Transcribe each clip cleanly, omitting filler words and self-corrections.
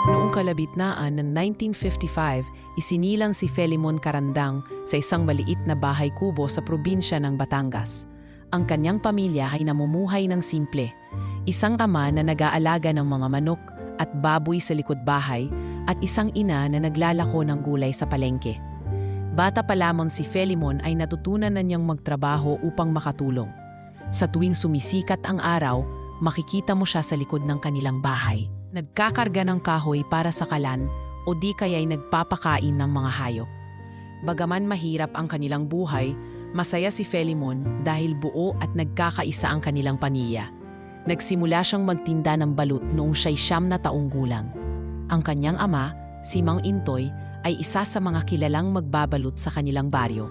Noong kalagitnaan ng 1955, isinilang si Felimon Carandang sa isang maliit na bahay kubo sa probinsya ng Batangas. Ang kanyang pamilya ay namumuhay ng simple. Isang ama na nag-aalaga ng mga manok at baboy sa likod bahay at isang ina na naglalako ng gulay sa palengke. Bata pa lamang si Felimon ay natutunan na niyang magtrabaho upang makatulong. Sa tuwing sumisikat ang araw, makikita mo siya sa likod ng kanilang bahay. Nagkakarga ng kahoy para sa kalan o di kaya'y nagpapakain ng mga hayop. Bagaman mahirap ang kanilang buhay, masaya si Felimon dahil buo at nagkakaisa ang kanilang pamilya. Nagsimula siyang magtinda ng balut noong siya'y 9 na taong gulang. Ang kanyang ama, si Mang Intoy, ay isa sa mga kilalang magbabalot sa kanilang baryo.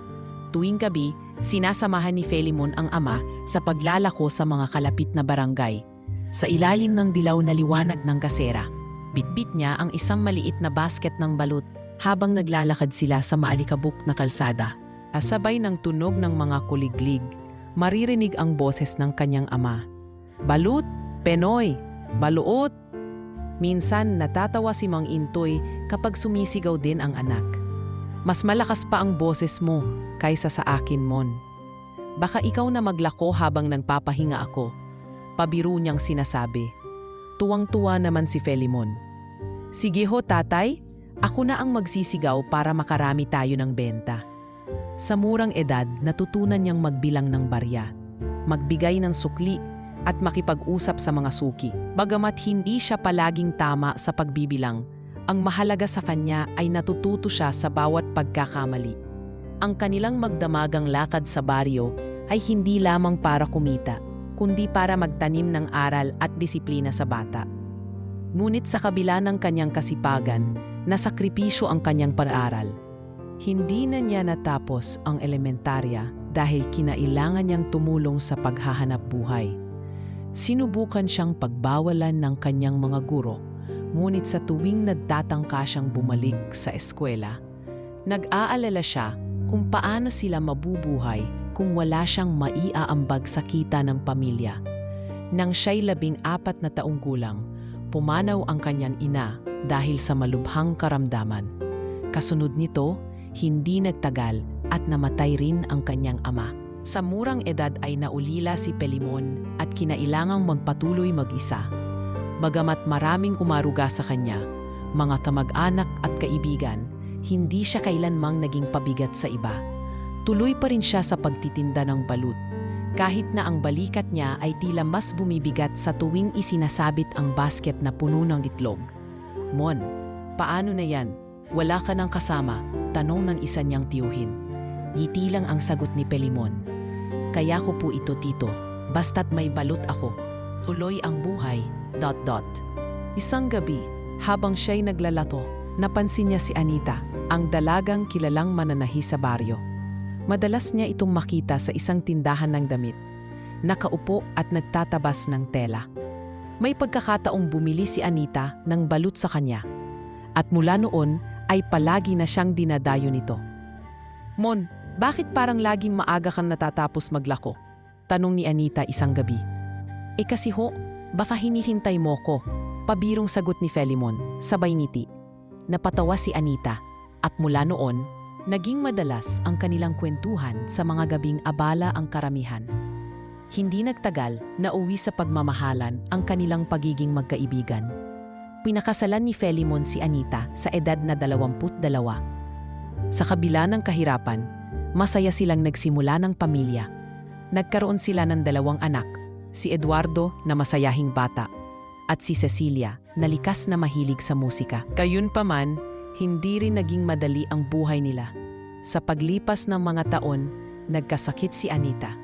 Tuwing gabi, sinasamahan ni Felimon ang ama sa paglalako sa mga kalapit na barangay. Sa ilalim ng dilaw na liwanag ng kasera, bitbit niya ang isang maliit na basket ng balut habang naglalakad sila sa maalikabok na kalsada. Asabay ng tunog ng mga kuliglig, maririnig ang boses ng kanyang ama. Balut, Penoy, baluot! Minsan natatawa si Mang Intoy kapag sumisigaw din ang anak. Mas malakas pa ang boses mo kaysa sa akin, Mon. Baka ikaw na maglako habang nagpapahinga ako. Pabiro niyang sinasabi. Tuwang-tuwa naman si Felimon. Sige ho, tatay. Ako na ang magsisigaw para makarami tayo ng benta. Sa murang edad, natutunan niyang magbilang ng barya, magbigay ng sukli, at makipag-usap sa mga suki. Bagamat hindi siya palaging tama sa pagbibilang, ang mahalaga sa kanya ay natututo siya sa bawat pagkakamali. Ang kanilang magdamagang lakad sa baryo ay hindi lamang para kumita, kundi para magtanim ng aral at disiplina sa bata. Ngunit sa kabila ng kanyang kasipagan, nasakripisyo ang kanyang pag-aaral. Hindi na niya natapos ang elementarya dahil kinailangan niyang tumulong sa paghahanap buhay. Sinubukan siyang pagbawalan ng kanyang mga guro, ngunit sa tuwing nagtatangka siyang bumalik sa eskwela, nag-aalala siya kung paano sila mabubuhay kung wala siyang maiaambag sa kita ng pamilya. Nang siya'y 14 na taong gulang, pumanaw ang kanyang ina dahil sa malubhang karamdaman. Kasunod nito, hindi nagtagal at namatay rin ang kanyang ama. Sa murang edad ay naulila si Felimon at kinailangang magpatuloy mag-isa. Bagamat maraming umaruga sa kanya, mga kamag-anak at kaibigan, hindi siya kailanmang naging pabigat sa iba. Tuloy pa rin siya sa pagtitinda ng balut, kahit na ang balikat niya ay tila mas bumibigat sa tuwing isinasabit ang basket na puno ng itlog. Mon, paano na yan? Wala ka ng kasama, tanong ng isa niyang tiyuhin. Ngiti lang ang sagot ni Felimon. Kaya ko po ito, tito. Basta't may balut ako. Tuloy ang buhay. ... Isang gabi, habang siya'y naglalato, napansin niya si Anita, ang dalagang kilalang mananahi sa baryo. Madalas niya itong makita sa isang tindahan ng damit. Nakaupo at nagtatabas ng tela. May pagkakataong bumili si Anita ng balut sa kanya. At mula noon ay palagi na siyang dinadayo nito. Mon, bakit parang laging maaga kang natatapos maglako? Tanong ni Anita isang gabi. Kasi ho, baka hinihintay mo ko. Pabirong sagot ni Felimon, sabay ngiti. Napatawa si Anita at mula noon, naging madalas ang kanilang kwentuhan sa mga gabing abala ang karamihan. Hindi nagtagal na uwi sa pagmamahalan ang kanilang pagiging magkaibigan. Pinakasalan ni Felimon si Anita sa edad na 22. Sa kabila ng kahirapan, masaya silang nagsimula ng pamilya. Nagkaroon sila ng 2 anak, si Eduardo na masayahing bata at si Cecilia na likas na mahilig sa musika. Gayunpaman, hindi rin naging madali ang buhay nila. Sa paglipas ng mga taon, nagkasakit si Anita.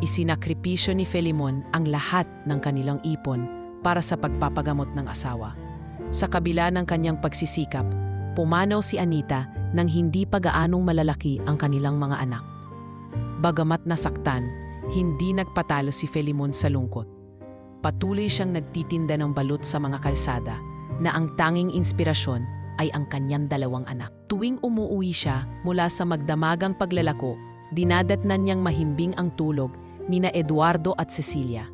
Isinakripisyo ni Felimon ang lahat ng kanilang ipon para sa pagpapagamot ng asawa. Sa kabila ng kanyang pagsisikap, pumanaw si Anita nang hindi pa gaanong malalaki ang kanilang mga anak. Bagamat nasaktan, hindi nagpatalo si Felimon sa lungkot. Patuloy siyang nagtitinda ng balut sa mga kalsada na ang tanging inspirasyon ay ang kanyang 2 anak. Tuwing umuuwi siya mula sa magdamagang paglalako, dinadatnan niyang mahimbing ang tulog nina Eduardo at Cecilia.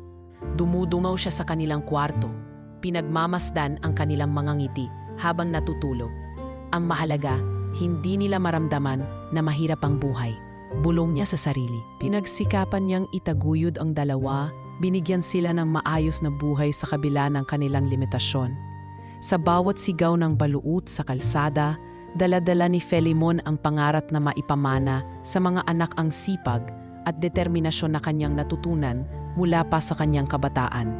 Dumudungaw siya sa kanilang kwarto. Pinagmamasdan ang kanilang mga ngiti habang natutulog. Ang mahalaga, hindi nila maramdaman na mahirap ang buhay. Bulong niya sa sarili. Pinagsikapan niyang itaguyod ang dalawa, binigyan sila ng maayos na buhay sa kabila ng kanilang limitasyon. Sa bawat sigaw ng baluut sa kalsada, dala-dala ni Filemon ang pangarap na maipamana sa mga anak ang sipag at determinasyon na kanyang natutunan mula pa sa kanyang kabataan.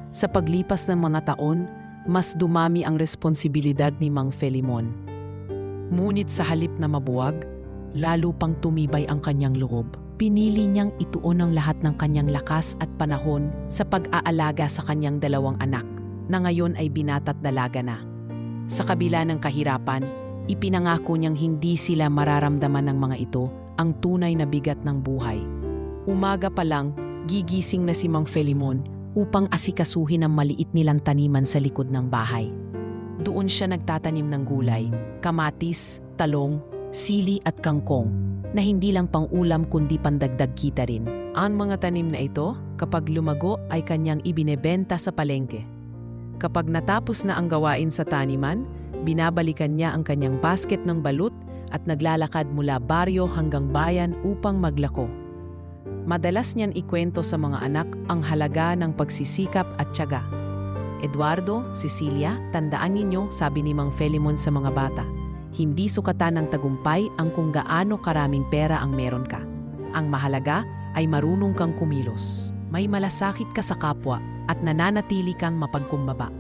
Sa paglipas ng mga taon, mas dumami ang responsibilidad ni Mang Filemon. Ngunit sa halip na mabuwag, lalo pang tumibay ang kanyang loob. Pinili niyang ituon ang lahat ng kanyang lakas at panahon sa pag-aalaga sa kanyang dalawang anak, na ngayon ay binata't dalaga na. Sa kabila ng kahirapan, ipinangako niyang hindi sila mararamdaman ng mga ito ang tunay na bigat ng buhay. Umaga pa lang, gigising na si Mang Filemon upang asikasuhin ang maliit nilang taniman sa likod ng bahay. Doon siya nagtatanim ng gulay, kamatis, talong, sili at kangkong, na hindi lang pang-ulam kundi pandagdag kita rin. Ang mga tanim na ito, kapag lumago ay kanyang ibinebenta sa palengke. Kapag natapos na ang gawain sa taniman, binabalikan niya ang kanyang basket ng balut at naglalakad mula baryo hanggang bayan upang maglako. Madalas niyan ikwento sa mga anak ang halaga ng pagsisikap at tiyaga. Eduardo, Cecilia, tandaan ninyo, sabi ni Mang Filemon sa mga bata, hindi sukatan ng tagumpay ang kung gaano karaming pera ang meron ka. Ang mahalaga ay marunong kang kumilos. May malasakit ka sa kapwa at nananatili kang mapagkumbaba.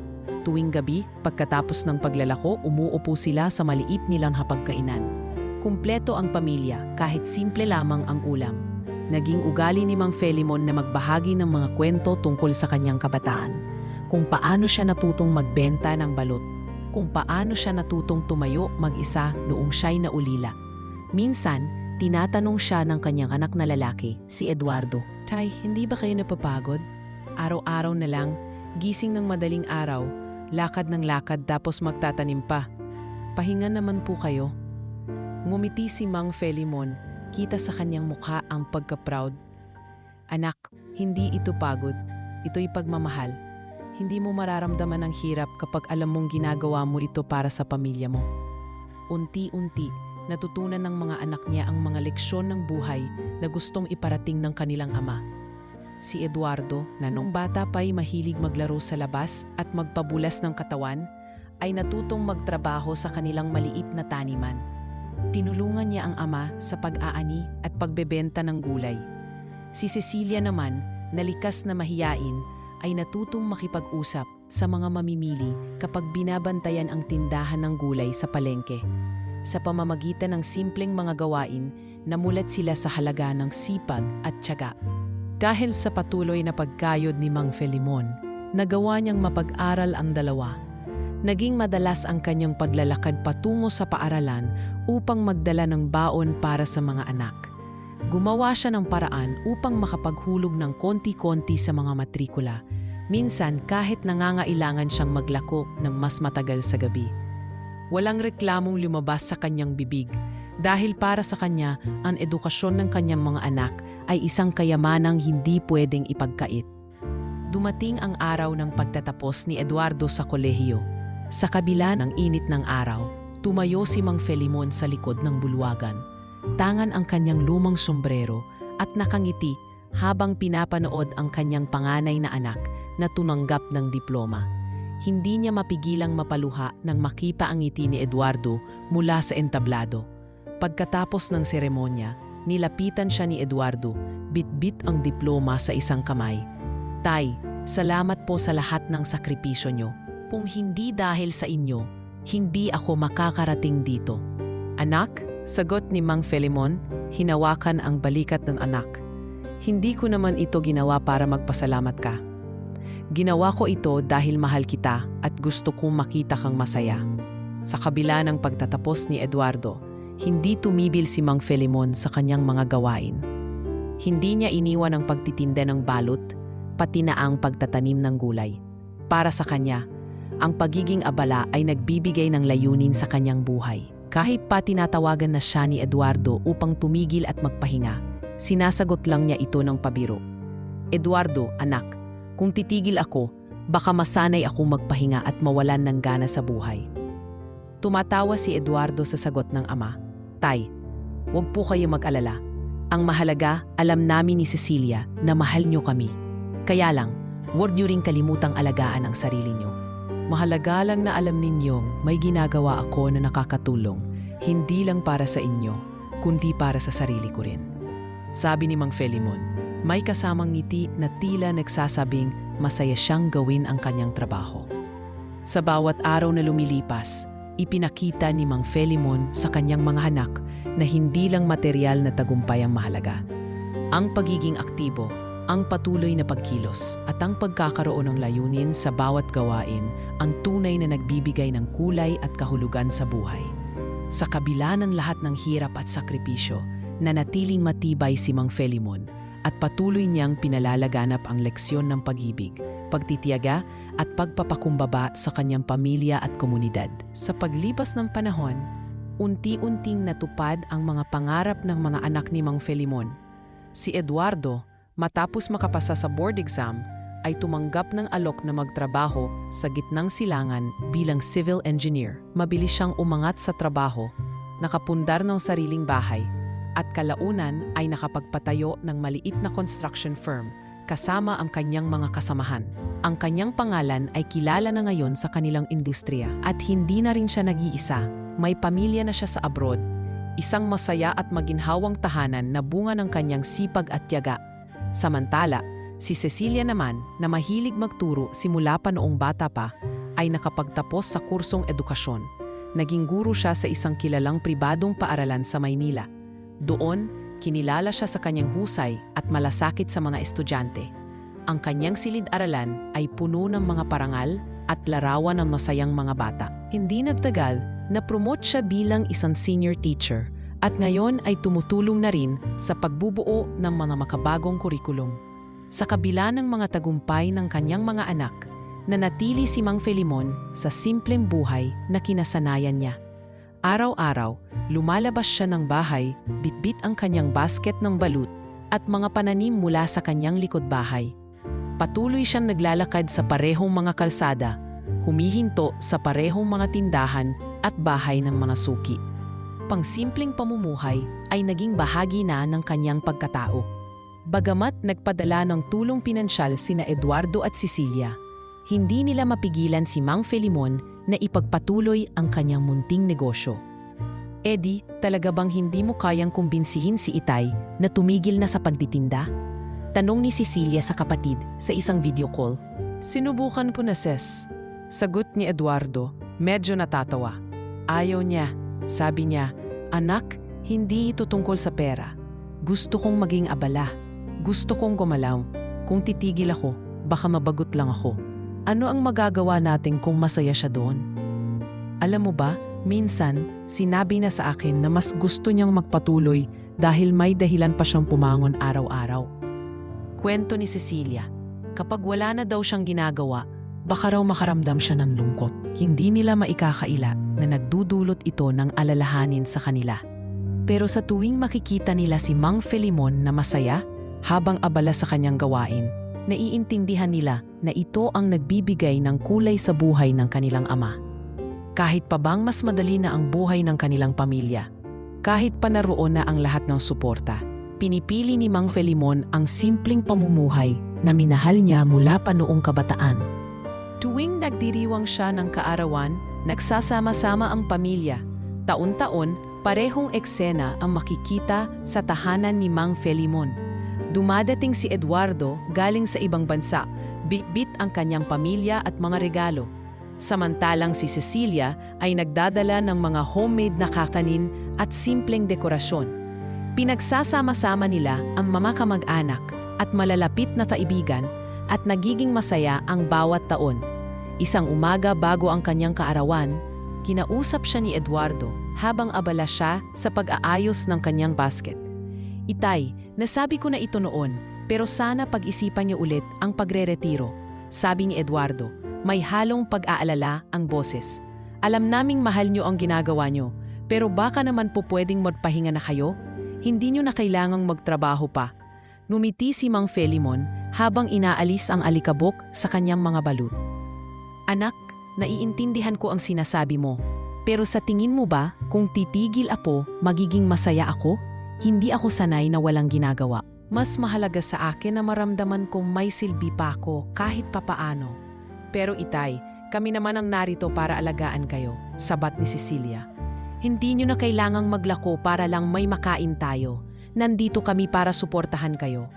Tuwing gabi, pagkatapos ng paglalako, umuupo sila sa maliit nilang hapagkainan. Kumpleto ang pamilya kahit simple lamang ang ulam. Naging ugali ni Mang Filemon na magbahagi ng mga kwento tungkol sa kanyang kabataan. Kung paano siya natutong magbenta ng balot. Kung paano siya natutong tumayo mag-isa noong siya'y naulila. Minsan, tinatanong siya ng kanyang anak na lalaki, si Eduardo, "Tay, hindi ba kayo napapagod? Araw-araw na lang, gising ng madaling araw, lakad ng lakad tapos magtatanim pa. Pahinga naman po kayo." Ngumiti si Mang Filemon, kita sa kanyang mukha ang pagka-proud. "Anak, hindi ito pagod, ito'y pagmamahal. Hindi mo mararamdaman ang hirap kapag alam mong ginagawa mo ito para sa pamilya mo." Unti-unti, natutunan ng mga anak niya ang mga leksyon ng buhay na gustong iparating ng kanilang ama. Si Eduardo, na noong bata pa'y mahilig maglaro sa labas at magpabulas ng katawan, ay natutong magtrabaho sa kanilang maliit na taniman. Tinulungan niya ang ama sa pag-aani at pagbebenta ng gulay. Si Cecilia naman, na likas na mahiyain, ay natutong makipag-usap sa mga mamimili kapag binabantayan ang tindahan ng gulay sa palengke. Sa pamamagitan ng simpleng mga gawain, namulat sila sa halaga ng sipag at tiyaga. Dahil sa patuloy na pagkayod ni Mang Filemon, nagawa niyang mapag-aral ang dalawa. Naging madalas ang kanyang paglalakad patungo sa paaralan upang magdala ng baon para sa mga anak. Gumawa siya ng paraan upang makapaghulog ng konti-konti sa mga matrikula, minsan kahit nangangailangan siyang maglako ng mas matagal sa gabi. Walang reklamong lumabas sa kanyang bibig dahil para sa kanya ang edukasyon ng kanyang mga anak ay isang kayamanang hindi pwedeng ipagkait. Dumating ang araw ng pagtatapos ni Eduardo sa kolehiyo. Sa kabila ng init ng araw, tumayo si Mang Filemon sa likod ng bulwagan. Tangan ang kanyang lumang sombrero at nakangiti habang pinapanood ang kanyang panganay na anak na tunanggap ng diploma. Hindi niya mapigilang mapaluha nang makita ang ngiti ni Eduardo mula sa entablado. Pagkatapos ng seremonya, nilapitan siya ni Eduardo, bitbit ang diploma sa isang kamay. "Tay, salamat po sa lahat ng sakripisyo niyo. Kung hindi dahil sa inyo, hindi ako makakarating dito." "Anak," sagot ni Mang Filemon, hinawakan ang balikat ng anak. "Hindi ko naman ito ginawa para magpasalamat ka. Ginawa ko ito dahil mahal kita at gusto kong makita kang masaya." Sa kabila ng pagtatapos ni Eduardo, hindi tumibil si Mang Filemon sa kanyang mga gawain. Hindi niya iniwan ang pagtitinda ng balot, pati na ang pagtatanim ng gulay. Para sa kanya, ang pagiging abala ay nagbibigay ng layunin sa kanyang buhay. Kahit pa tinatawagan na siya ni Eduardo upang tumigil at magpahinga, sinasagot lang niya ito ng pabiro. Eduardo, anak, kung titigil ako, baka masanay akong magpahinga at mawalan ng gana sa buhay. Tumatawa si Eduardo sa sagot ng ama. Tay, huwag po kayo mag-alala. Ang mahalaga, alam namin ni Cecilia na mahal niyo kami. Kaya lang, huwag niyo ring kalimutang alagaan ang sarili niyo. Mahalaga lang na alam ninyong may ginagawa ako na nakakatulong, hindi lang para sa inyo, kundi para sa sarili ko rin. Sabi ni Mang Felimon, may kasamang ngiti na tila nagsasabing masaya siyang gawin ang kanyang trabaho. Sa bawat araw na lumilipas, ipinakita ni Mang Felimon sa kanyang mga anak na hindi lang material na tagumpay ang mahalaga. Ang pagiging aktibo, ang patuloy na pagkilos at ang pagkakaroon ng layunin sa bawat gawain ang tunay na nagbibigay ng kulay at kahulugan sa buhay. Sa kabila ng lahat ng hirap at sakripisyo, nanatiling matibay si Mang Felimon at patuloy niyang pinalalaganap ang leksyon ng pag-ibig, pagtitiyaga at pagpapakumbaba sa kanyang pamilya at komunidad. Sa paglipas ng panahon, unti-unting natupad ang mga pangarap ng mga anak ni Mang Felimon. Si Eduardo, matapos makapasa sa board exam, ay tumanggap ng alok na magtrabaho sa gitnang silangan bilang civil engineer. Mabilis siyang umangat sa trabaho, nakapundar ng sariling bahay, at kalaunan ay nakapagpatayo ng maliit na construction firm kasama ang kanyang mga kasamahan. Ang kanyang pangalan ay kilala na ngayon sa kanilang industriya at hindi na rin siya nag-iisa. May pamilya na siya sa abroad, isang masaya at maginhawang tahanan na bunga ng kanyang sipag at tiyaga. Samantala, si Cecilia naman na mahilig magturo simula pa noong bata pa ay nakapagtapos sa kursong edukasyon. Naging guro siya sa isang kilalang pribadong paaralan sa Maynila. Doon, kinilala siya sa kanyang husay at malasakit sa mga estudyante. Ang kanyang silid-aralan ay puno ng mga parangal at larawan ng masayang mga bata. Hindi nagtagal, na-promote siya bilang isang senior teacher at ngayon ay tumutulong na rin sa pagbubuo ng mga makabagong kurikulum. Sa kabila ng mga tagumpay ng kanyang mga anak, nanatili si Mang Felimon sa simpleng buhay na kinasanayan niya. Araw-araw, lumalabas siya ng bahay, bitbit ang kanyang basket ng balut at mga pananim mula sa kanyang likod bahay. Patuloy siyang naglalakad sa parehong mga kalsada, humihinto sa parehong mga tindahan at bahay ng mga suki. Pangsimpleng pamumuhay ay naging bahagi na ng kanyang pagkatao. Bagamat nagpadala ng tulong pinansyal sina Eduardo at Cecilia, hindi nila mapigilan si Mang Felimon na ipagpatuloy ang kanyang munting negosyo. Eddie, talaga bang hindi mo kayang kumbinsihin si Itay na tumigil na sa pagtitinda? Tanong ni Cecilia sa kapatid sa isang video call. Sinubukan ko na, Ses. Sagot ni Eduardo, medyo natatawa. Ayaw niya. Sabi niya, anak, hindi ito tungkol sa pera. Gusto kong maging abala. Gusto kong gumalaw. Kung titigil ako, baka mabagot lang ako. Ano ang magagawa natin kung masaya siya doon? Alam mo ba, minsan, sinabi na sa akin na mas gusto niyang magpatuloy dahil may dahilan pa siyang pumangon araw-araw. Kwento ni Cecilia, kapag wala na daw siyang ginagawa, baka raw makaramdam siya ng lungkot. Hindi nila maikakaila na nagdudulot ito ng alalahanin sa kanila. Pero sa tuwing makikita nila si Mang Felimon na masaya habang abala sa kanyang gawain, naiintindihan nila na ito ang nagbibigay ng kulay sa buhay ng kanilang ama. Kahit pa bang mas madali na ang buhay ng kanilang pamilya, kahit pa naroon na ang lahat ng suporta, pinipili ni Mang Felimon ang simpleng pamumuhay na minahal niya mula pa noong kabataan. Tuwing nagdiriwang siya ng kaarawan, nagsasama-sama ang pamilya. Taon-taon, parehong eksena ang makikita sa tahanan ni Mang Felimon. Dumadating si Eduardo galing sa ibang bansa, bitbit ang kanyang pamilya at mga regalo. Samantalang si Cecilia ay nagdadala ng mga homemade na kakanin at simpleng dekorasyon. Pinagsasama-sama nila ang mga kamag-anak at malalapit na kaibigan at nagiging masaya ang bawat taon. Isang umaga bago ang kanyang kaarawan, kinausap siya ni Eduardo habang abala siya sa pag-aayos ng kanyang basket. Itay, nasabi ko na ito noon, pero sana pag-isipan niyo ulit ang pagre-retiro. Sabi ni Eduardo, may halong pag-aalala ang boses. Alam naming mahal niyo ang ginagawa niyo, pero baka naman po pwedeng magpahinga na kayo? Hindi niyo na kailangang magtrabaho pa. Numiti si Mang Felimon habang inaalis ang alikabok sa kanyang mga balut. Anak, naiintindihan ko ang sinasabi mo. Pero sa tingin mo ba, kung titigil ako, magiging masaya ako? Hindi ako sanay na walang ginagawa. Mas mahalaga sa akin na maramdaman kong may silbi pa ako kahit papaano. Pero Itay, kami naman ang narito para alagaan kayo, sabat ni Cecilia. Hindi nyo na kailangang maglako para lang may makain tayo. Nandito kami para suportahan kayo.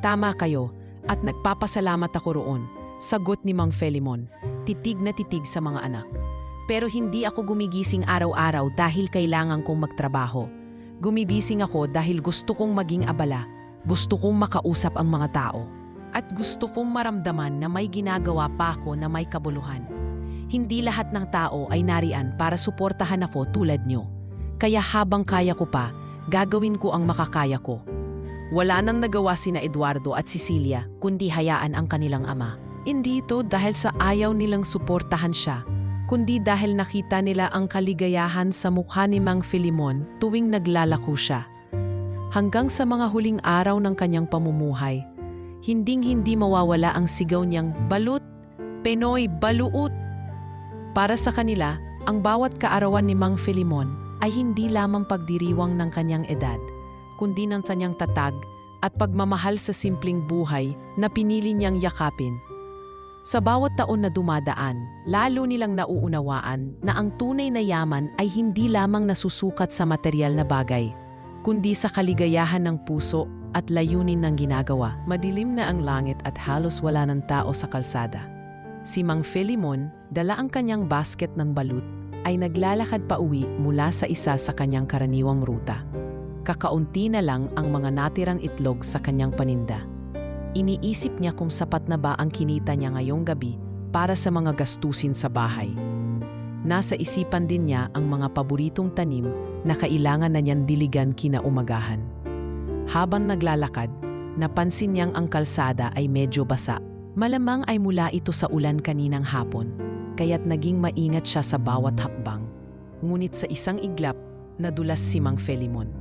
Tama kayo, at nagpapasalamat ako roon, sagot ni Mang Felimon, titig na titig sa mga anak. Pero hindi ako gumigising araw-araw dahil kailangan kong magtrabaho. Gumigising ako dahil gusto kong maging abala, gusto kong makausap ang mga tao, at gusto kong maramdaman na may ginagawa pa ako na may kabuluhan. Hindi lahat ng tao ay nariyan para suportahan ako tulad nyo. Kaya habang kaya ko pa, gagawin ko ang makakaya ko. Wala nang nagawa sina Eduardo at Cecilia kundi hayaan ang kanilang ama. Hindi ito dahil sa ayaw nilang suportahan siya, kundi dahil nakita nila ang kaligayahan sa mukha ni Mang Felimon tuwing naglalako siya. Hanggang sa mga huling araw ng kanyang pamumuhay, hinding-hindi mawawala ang sigaw niyang, "Balut! Penoy, baluut!" Para sa kanila, ang bawat kaarawan ni Mang Felimon ay hindi lamang pagdiriwang ng kanyang edad, kundi ng kanyang tatag at pagmamahal sa simpleng buhay na pinili niyang yakapin. Sa bawat taon na dumadaan, lalo nilang nauunawaan na ang tunay na yaman ay hindi lamang nasusukat sa material na bagay, kundi sa kaligayahan ng puso at layunin ng ginagawa. Madilim na ang langit at halos wala ng tao sa kalsada. Si Mang Felimon, dala ang kanyang basket ng balut, ay naglalakad pa uwi mula sa isa sa kanyang karaniwang ruta. Kakaunti na lang ang mga natirang itlog sa kanyang paninda. Iniisip niya kung sapat na ba ang kinita niya ngayong gabi para sa mga gastusin sa bahay. Nasa isipan din niya ang mga paboritong tanim na kailangan na niyang diligan kinaumagahan. Habang naglalakad, napansin niyang ang kalsada ay medyo basa. Malamang ay mula ito sa ulan kaninang hapon, kaya't naging maingat siya sa bawat hakbang. Ngunit sa isang iglap, nadulas si Mang Felimon.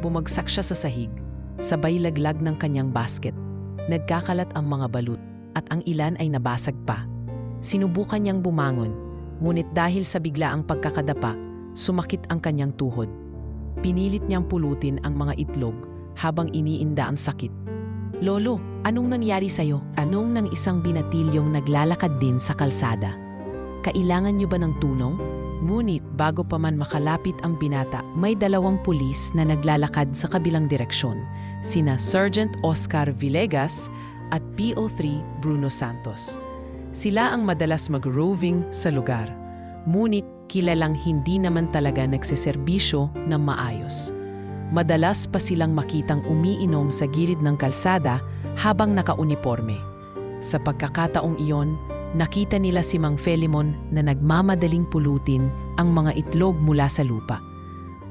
Bumagsak siya sa sahig, sabay laglag ng kanyang basket. Nagkakalat ang mga balut at ang ilan ay nabasag pa. Sinubukan niyang bumangon, ngunit dahil sa biglaang pagkakadapa, sumakit ang kanyang tuhod. Pinilit niyang pulutin ang mga itlog habang iniinda ang sakit. "Lolo, anong nangyari sa'yo?" Anong ng isang binatilyong naglalakad din sa kalsada. "Kailangan niyo ba ng tulong?" Ngunit bago pa man makalapit ang binata, may dalawang pulis na naglalakad sa kabilang direksyon, sina Sergeant Oscar Villegas at PO3 Bruno Santos. Sila ang madalas mag-roving sa lugar, ngunit kilalang hindi naman talaga nagseserbisyo ng maayos. Madalas pa silang makitang umiinom sa gilid ng kalsada habang nakauniporme. Sa pagkakataong iyon, nakita nila si Mang Felimon na nagmamadaling pulutin ang mga itlog mula sa lupa.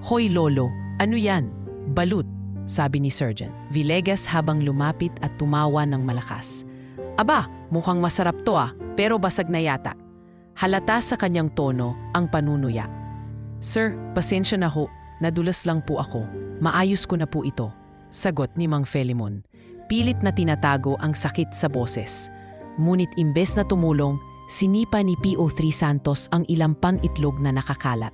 "Hoy Lolo, ano yan? Balut," sabi ni Sergeant Villegas habang lumapit at tumawa ng malakas. "Aba, mukhang masarap to pero basag na yata." Halata sa kanyang tono ang panunuya. "Sir, pasensya na ho, nadulas lang po ako. Maayos ko na po ito," sagot ni Mang Felimon. Pilit na tinatago ang sakit sa boses. Ngunit imbes na tumulong, sinipa ni PO3 Santos ang ilang pang itlog na nakakalat.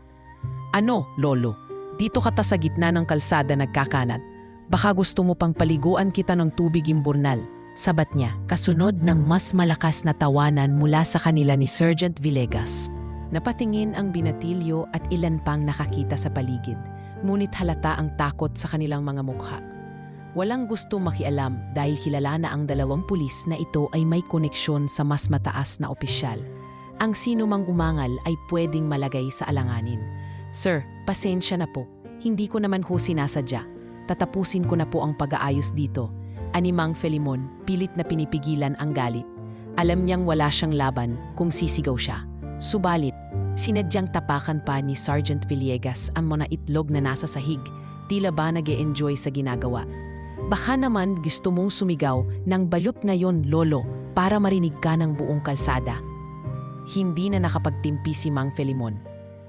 "Ano, Lolo? Dito ka ta sa gitna ng kalsada nagkakalat. Baka gusto mo pang paliguan kita ng tubig imburnal," sabat niya, kasunod ng mas malakas na tawanan mula sa kanila ni Sergeant Villegas. Napatingin ang binatilyo at ilan pang nakakita sa paligid, ngunit halata ang takot sa kanilang mga mukha. Walang gusto makialam dahil kilala na ang dalawang pulis na ito ay may koneksyon sa mas mataas na opisyal. Ang sino mang umangal ay pwedeng malagay sa alanganin. "Sir, pasensya na po. Hindi ko naman ho sinasadya. Tatapusin ko na po ang pag-aayos dito," ani Mang Felimon, pilit na pinipigilan ang galit. Alam niyang wala siyang laban kung sisigaw siya. Subalit, sinadyang tapakan pa ni Sergeant Villegas ang mga itlog na nasa sahig, tila ba nag-e-enjoy sa ginagawa. "Baka naman gusto mong sumigaw ng balut ngayon, Lolo, para marinig ka ng buong kalsada." Hindi na nakapagtimpi si Mang Felimon.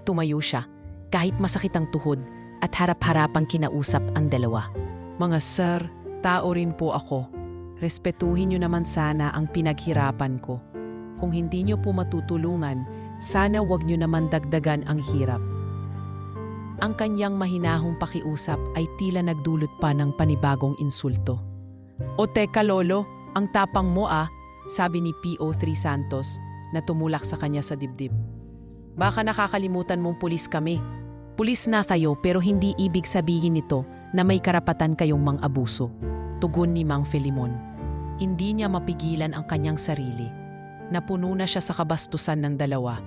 Tumayo siya, kahit masakit ang tuhod, at harap-harapang kinausap ang dalawa. "Mga sir, tao rin po ako. respetuhin niyo naman sana ang pinaghirapan ko. Kung hindi niyo po matutulungan, sana wag niyo naman dagdagan ang hirap. Ang kanyang mahinahong pakiusap ay tila nagdulot pa ng panibagong insulto. O teka lolo, ang tapang mo sabi ni PO3 Santos na tumulak sa kanya sa dibdib. Baka nakakalimutan mong pulis kami. Pulis na kayo pero hindi ibig sabihin nito na may karapatan kayong mang-abuso. Tugon ni Mang Filimon. Hindi niya mapigilan ang kanyang sarili. Napuno na siya sa kabastusan ng dalawa.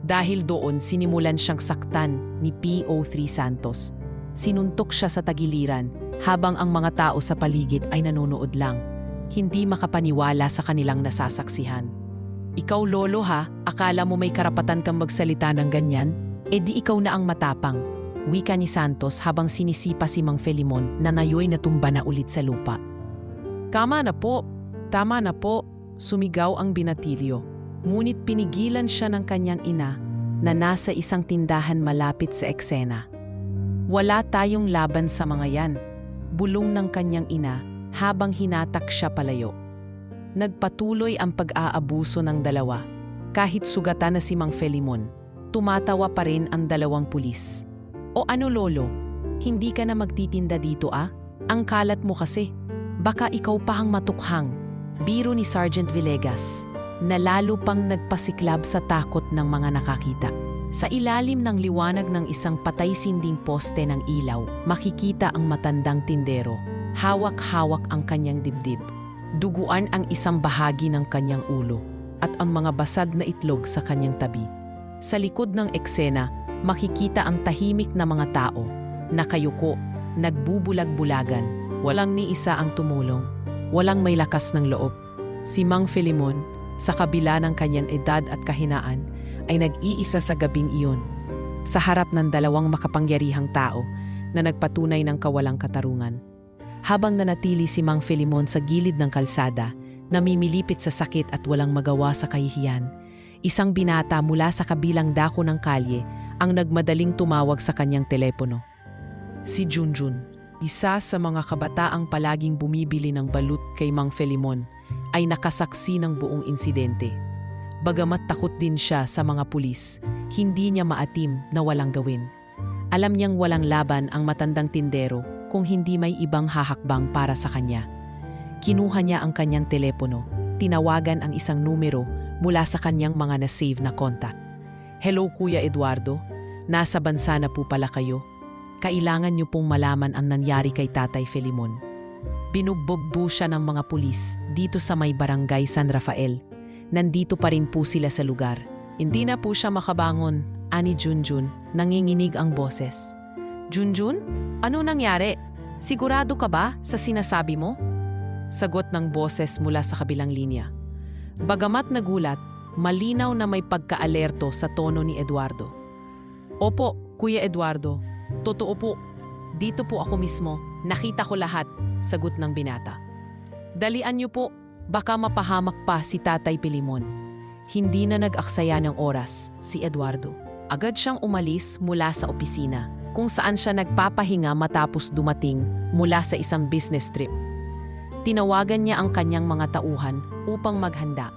Dahil doon sinimulan siyang saktan ni PO3 Santos. Sinuntok siya sa tagiliran habang ang mga tao sa paligid ay nanonood lang. Hindi makapaniwala sa kanilang nasasaksihan. Ikaw lolo akala mo may karapatan kang magsalita ng ganyan? E di ikaw na ang matapang. Wika ni Santos habang sinisipa si Mang Filimon na nayoy natumba na ulit sa lupa. Tama na po, sumigaw ang binatilyo. Ngunit pinigilan siya ng kanyang ina na nasa isang tindahan malapit sa eksena. Wala tayong laban sa mga yan, bulong ng kanyang ina habang hinatak siya palayo. Nagpatuloy ang pag-aabuso ng dalawa. Kahit sugatan na si Mang Filimon, tumatawa pa rin ang dalawang pulis. O ano lolo, hindi ka na magtitinda dito Ang kalat mo kasi. Baka ikaw pa ang matukhang. Biro ni Sergeant Villegas na lalo pang nagpasiklab sa takot ng mga nakakita. Sa ilalim ng liwanag ng isang patay-sinding poste ng ilaw, makikita ang matandang tindero. Hawak-hawak ang kanyang dibdib. Duguan ang isang bahagi ng kanyang ulo at ang mga basad na itlog sa kanyang tabi. Sa likod ng eksena, makikita ang tahimik na mga tao, nakayuko, nagbubulag-bulagan. Walang ni isa ang tumulong. Walang may lakas ng loob. Si Mang Filimon, sa kabila ng kanyang edad at kahinaan, ay nag-iisa sa gabing iyon. Sa harap ng dalawang makapangyarihang tao na nagpatunay ng kawalang katarungan. Habang nanatili si Mang Filimon sa gilid ng kalsada, namimilipit sa sakit at walang magawa sa kahihiyan, isang binata mula sa kabilang dako ng kalye ang nagmadaling tumawag sa kanyang telepono. Si Junjun, isa sa mga kabataang palaging bumibili ng balut kay Mang Filimon, ay nakasaksi ng buong insidente. Bagamat takot din siya sa mga pulis, hindi niya maatim na walang gawin. Alam niyang walang laban ang matandang tindero kung hindi may ibang hahakbang para sa kanya. Kinuha niya ang kanyang telepono, tinawagan ang isang numero mula sa kanyang mga na-save na contact. Hello Kuya Eduardo, nasa bansa na po pala kayo. Kailangan niyo pong malaman ang nangyari kay Tatay Filimon. Binugbog siya ng mga pulis dito sa may barangay San Rafael. Nandito pa rin po sila sa lugar. Hindi na po siya makabangon, ani Junjun, nanginginig ang boses. Junjun, ano nangyari? Sigurado ka ba sa sinasabi mo? Sagot ng boses mula sa kabilang linya. Bagamat nagulat, malinaw na may pagka-alerto sa tono ni Eduardo. Opo, Kuya Eduardo, totoo po. Dito po ako mismo, nakita ko lahat, sagot ng binata. Dalian niyo po, baka mapahamak pa si Tatay Filimon. Hindi na nag-aksaya ng oras si Eduardo. Agad siyang umalis mula sa opisina, kung saan siya nagpapahinga matapos dumating mula sa isang business trip. Tinawagan niya ang kanyang mga tauhan upang maghanda.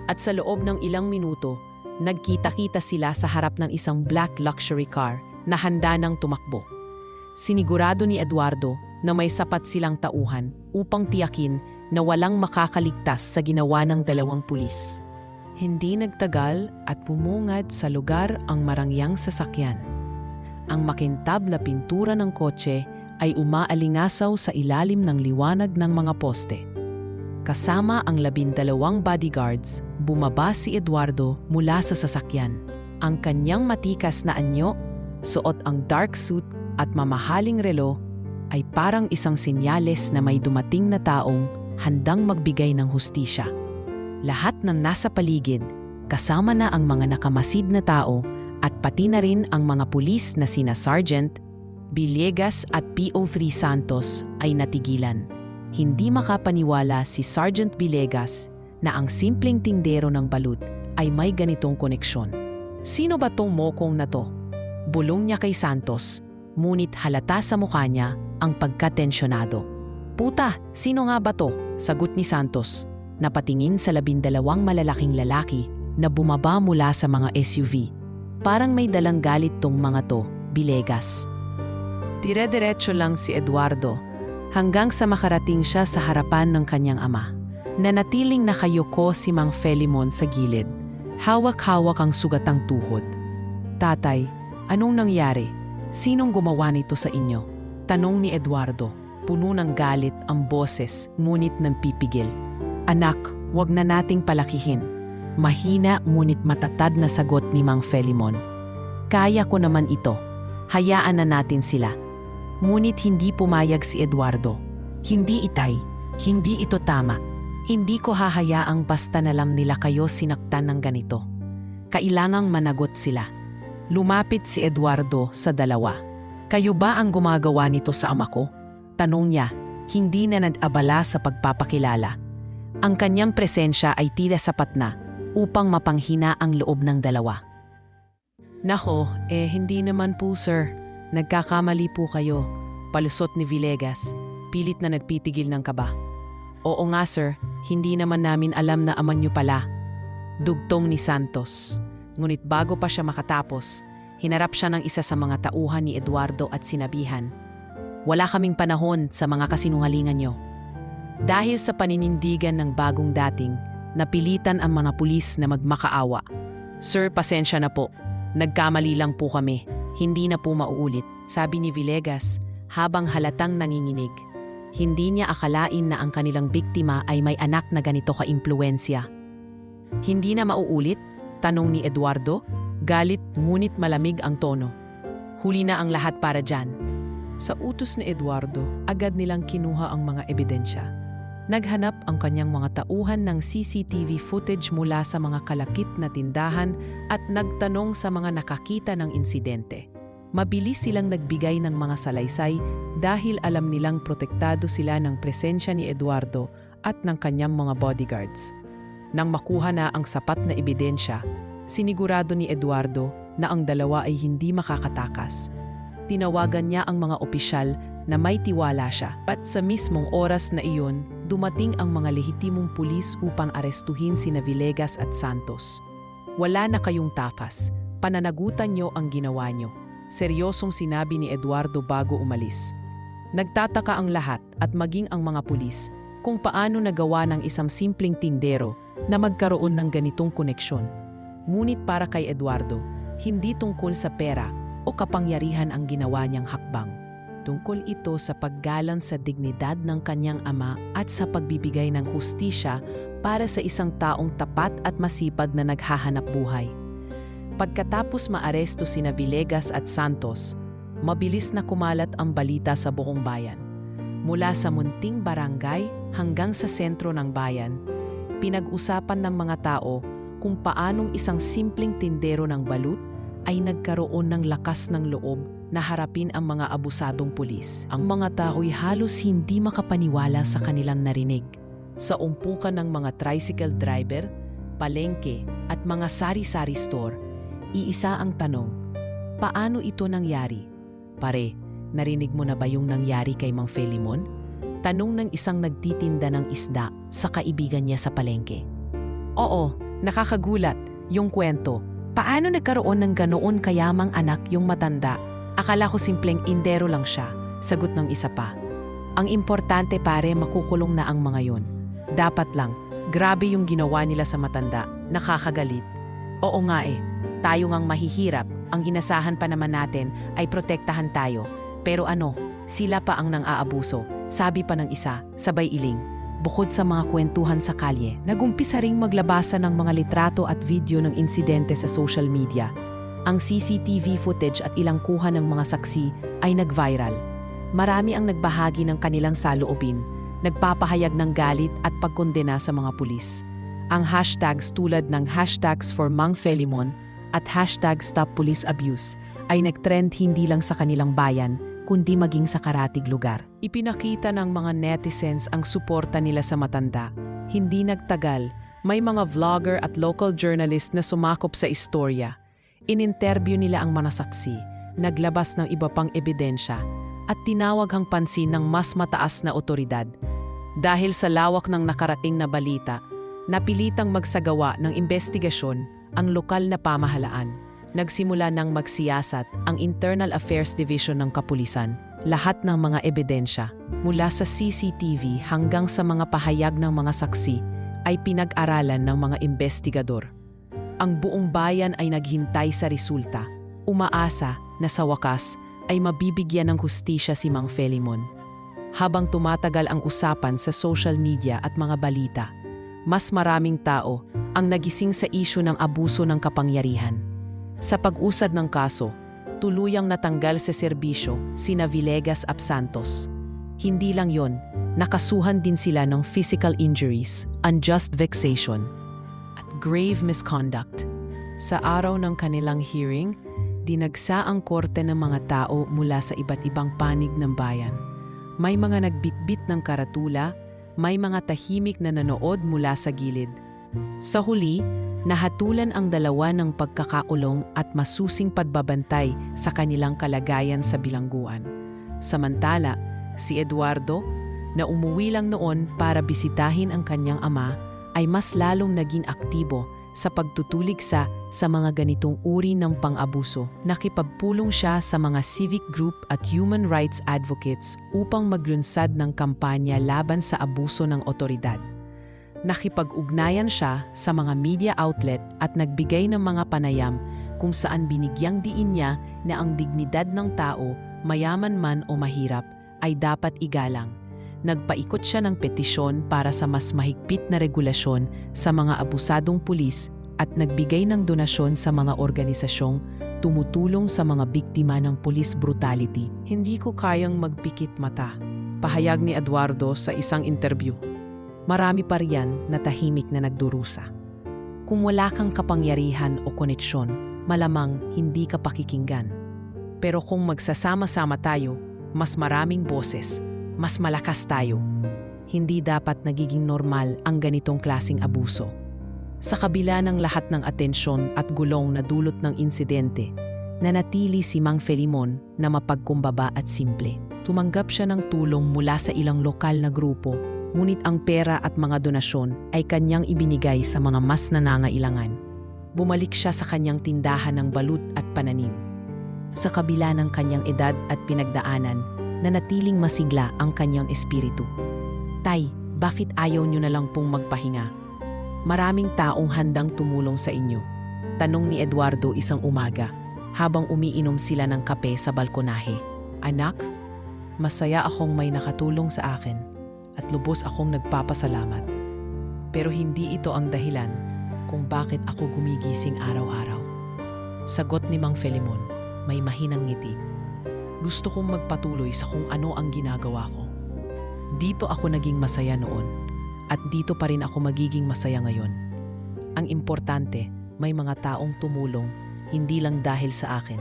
At sa loob ng ilang minuto, nagkita-kita sila sa harap ng isang black luxury car na handa ng tumakbo. Sinigurado ni Eduardo na may sapat silang tauhan upang tiyakin na walang makakaligtas sa ginawa ng dalawang pulis. Hindi nagtagal at bumungad sa lugar ang marangyang sasakyan. Ang makintab na pintura ng kotse ay umaalingasaw sa ilalim ng liwanag ng mga poste. Kasama ang 12 bodyguards, bumaba si Eduardo mula sa sasakyan. Ang kanyang matikas na anyo, suot ang dark suit at mamahaling relo ay parang isang senyales na may dumating na taong handang magbigay ng hustisya. Lahat ng nasa paligid, kasama na ang mga nakamasid na tao at pati na rin ang mga pulis na sina Sergeant Villegas at PO3 Santos ay natigilan. Hindi makapaniwala si Sergeant Villegas na ang simpleng tindero ng balut ay may ganitong koneksyon. Sino ba tong mokong na to? Bulong niya kay Santos, ngunit halata sa mukha niya ang pagkatensyonado. Puta, sino nga ba to? Sagot ni Santos. Napatingin sa 12 malalaking lalaki na bumaba mula sa mga SUV. Parang may dalang galit tong mga to, Villegas. Dire-diretso lang si Eduardo hanggang sa makarating siya sa harapan ng kanyang ama. Nanatiling nakayuko si Mang Felimon sa gilid. Hawak-hawak ang sugatang tuhod. Tatay, anong nangyari? Sinong gumawa nito sa inyo? Tanong ni Eduardo. Puno ng galit ang boses, ngunit nang pipigil. Anak, wag na nating palakihin. Mahina ngunit matatag na sagot ni Mang Felimon. Kaya ko naman ito. Hayaan na natin sila. Ngunit hindi pumayag si Eduardo. Hindi itay. Hindi ito tama. Hindi ko hahayaang basta nalam nila kayo sinaktan ng ganito. Kailangang managot sila. Lumapit si Eduardo sa dalawa. Kayo ba ang gumagawa nito sa ama ko? Tanong niya, hindi na nag-abala sa pagpapakilala. Ang kanyang presensya ay tila sapat na upang mapanghina ang loob ng dalawa. Nako, hindi naman po sir. Nagkakamali po kayo. Palusot ni Villegas, pilit na nagpitigil ng kaba. Oo nga sir, hindi naman namin alam na aman niyo pala. Dugtong ni Santos. Ngunit bago pa siya makatapos, hinarap siya ng isa sa mga tauhan ni Eduardo at sinabihan, wala kaming panahon sa mga kasinungalingan niyo. Dahil sa paninindigan ng bagong dating, napilitan ang mga pulis na magmakaawa. Sir, pasensya na po. Nagkamali lang po kami. Hindi na po mauulit, sabi ni Villegas habang halatang nanginginig. Hindi niya akalain na ang kanilang biktima ay may anak na ganito ka-impluensya. Hindi na mauulit? Tanong ni Eduardo. Galit ngunit malamig ang tono. Huli na ang lahat para dyan. Sa utos ni Eduardo, agad nilang kinuha ang mga ebidensya. Naghanap ang kanyang mga tauhan ng CCTV footage mula sa mga kalakit na tindahan at nagtanong sa mga nakakita ng insidente. Mabilis silang nagbigay ng mga salaysay dahil alam nilang protektado sila ng presensya ni Eduardo at ng kanyang mga bodyguards. Nang makuha na ang sapat na ebidensya, sinigurado ni Eduardo na ang dalawa ay hindi makakatakas. Tinawagan niya ang mga opisyal na may tiwala siya. At sa mismong oras na iyon, dumating ang mga lehitimong pulis upang arestuhin sina Villegas at Santos. Wala na kayong takas. Pananagutan niyo ang ginawa niyo. Seryosong sinabi ni Eduardo bago umalis. Nagtataka ang lahat at maging ang mga pulis kung paano nagawa ng isang simpleng tindero na magkaroon ng ganitong koneksyon. Ngunit para kay Eduardo, hindi tungkol sa pera o kapangyarihan ang ginawa niyang hakbang. Tungkol ito sa paggalang sa dignidad ng kanyang ama at sa pagbibigay ng hustisya para sa isang taong tapat at masipag na naghahanap buhay. Pagkatapos maaresto sina Villegas at Santos, mabilis na kumalat ang balita sa buong bayan. Mula sa munting barangay hanggang sa sentro ng bayan, pinag-usapan ng mga tao kung paanong isang simpleng tindero ng balut ay nagkaroon ng lakas ng loob na harapin ang mga abusadong pulis. Ang mga tao'y halos hindi makapaniwala sa kanilang narinig. Sa umpukan ng mga tricycle driver, palengke at mga sari-sari store, iisa ang tanong, paano ito nangyari? Pare, narinig mo na ba yung nangyari kay Mang Felimon? Tanong ng isang nagtitinda ng isda sa kaibigan niya sa palengke. Oo, nakakagulat yung kwento. Paano nagkaroon ng ganoon kayamang anak yung matanda? Akala ko simpleng indero lang siya, sagot ng isa pa. Ang importante pare, makukulong na ang mga yon. Dapat lang, grabe yung ginawa nila sa matanda, nakakagalit. Oo nga tayo ngang mahihirap, ang ginasahan pa naman natin ay protektahan tayo. Pero ano, sila pa ang nang-aabuso, sabi pa ng isa, sabay iling. Bukod sa mga kwentuhan sa kalye, nagumpisa ring maglabasan ng mga litrato at video ng insidente sa social media. Ang CCTV footage at ilang kuha ng mga saksi ay nag-viral. Marami ang nagbahagi ng kanilang saloobin, nagpapahayag ng galit at pagkondena sa mga pulis. Ang hashtags tulad ng hashtags for Mang Felimon at hashtag Stop Police Abuse ay nagtrend hindi lang sa kanilang bayan, kundi maging sa karatig lugar. Ipinakita ng mga netizens ang suporta nila sa matanda. Hindi nagtagal, may mga vlogger at local journalist na sumakop sa istorya. In-interview nila ang mga saksi, naglabas ng iba pang ebidensya, at tinawag ang pansin ng mas mataas na otoridad. Dahil sa lawak ng nakarating na balita, napilitang magsagawa ng investigasyon ang lokal na pamahalaan. Nagsimula ng magsiyasat ang Internal Affairs Division ng Kapulisan. Lahat ng mga ebidensya, mula sa CCTV hanggang sa mga pahayag ng mga saksi, ay pinag-aralan ng mga investigador. Ang buong bayan ay naghintay sa resulta, umaasa na sa wakas ay mabibigyan ng hustisya si Mang Felimon. Habang tumatagal ang usapan sa social media at mga balita, mas maraming tao ang nagising sa isyu ng abuso ng kapangyarihan. Sa pag-usad ng kaso, tuluyang natanggal sa serbisyo sina Villegas at Santos. Hindi lang yon, nakasuhan din sila ng physical injuries, unjust vexation, at grave misconduct. Sa araw ng kanilang hearing, dinagsa ang korte ng mga tao mula sa iba't ibang panig ng bayan. May mga nagbitbit ng karatula, may mga tahimik na nanood mula sa gilid. Sa huli, nahatulan ang dalawa ng pagkakakulong at masusing pagbabantay sa kanilang kalagayan sa bilangguan. Samantala, si Eduardo, na umuwi lang noon para bisitahin ang kanyang ama, ay mas lalong naging aktibo sa pagtutuligsa sa mga ganitong uri ng pang-abuso. Nakipagpulong siya sa mga civic group at human rights advocates upang maglunsad ng kampanya laban sa abuso ng otoridad. Nakipag-ugnayan siya sa mga media outlet at nagbigay ng mga panayam kung saan binigyang diin niya na ang dignidad ng tao, mayaman man o mahirap, ay dapat igalang. Nagpaikot siya ng petisyon para sa mas mahigpit na regulasyon sa mga abusadong pulis at nagbigay ng donasyon sa mga organisasyong tumutulong sa mga biktima ng police brutality. Hindi ko kayang magpikit mata, pahayag ni Eduardo sa isang interview. Marami pa riyan na tahimik na nagdurusa. Kung wala kang kapangyarihan o koneksyon, malamang hindi ka pakikinggan. Pero kung magsasama-sama tayo, mas maraming boses, mas malakas tayo. Hindi dapat nagiging normal ang ganitong klaseng abuso. Sa kabila ng lahat ng atensyon at gulong na dulot ng insidente, nanatili si Mang Felimon na mapagkumbaba at simple. Tumanggap siya ng tulong mula sa ilang lokal na grupo, ngunit ang pera at mga donasyon ay kanyang ibinigay sa mga mas nangangailangan. Bumalik siya sa kanyang tindahan ng balut at pananim. Sa kabila ng kanyang edad at pinagdaanan, nanatiling masigla ang kanyang espiritu. Tay, bakit ayaw niyo na lang pong magpahinga? Maraming taong handang tumulong sa inyo. Tanong ni Eduardo isang umaga, habang umiinom sila ng kape sa balkonahe. Anak, masaya akong may nakatulong sa akin at lubos akong nagpapasalamat. Pero hindi ito ang dahilan kung bakit ako gumigising araw-araw. Sagot ni Mang Felimon, may mahinang ngiti. Gusto kong magpatuloy sa kung ano ang ginagawa ko. Dito ako naging masaya noon at dito pa rin ako magiging masaya ngayon. Ang importante, may mga taong tumulong hindi lang dahil sa akin,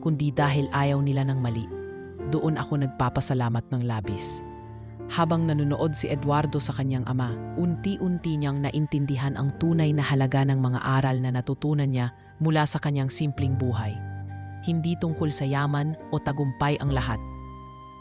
kundi dahil ayaw nila ng mali. Doon ako nagpapasalamat ng labis. Habang nanonood si Eduardo sa kanyang ama, unti-unti niyang naintindihan ang tunay na halaga ng mga aral na natutunan niya mula sa kanyang simpleng buhay. Hindi tungkol sa yaman o tagumpay ang lahat.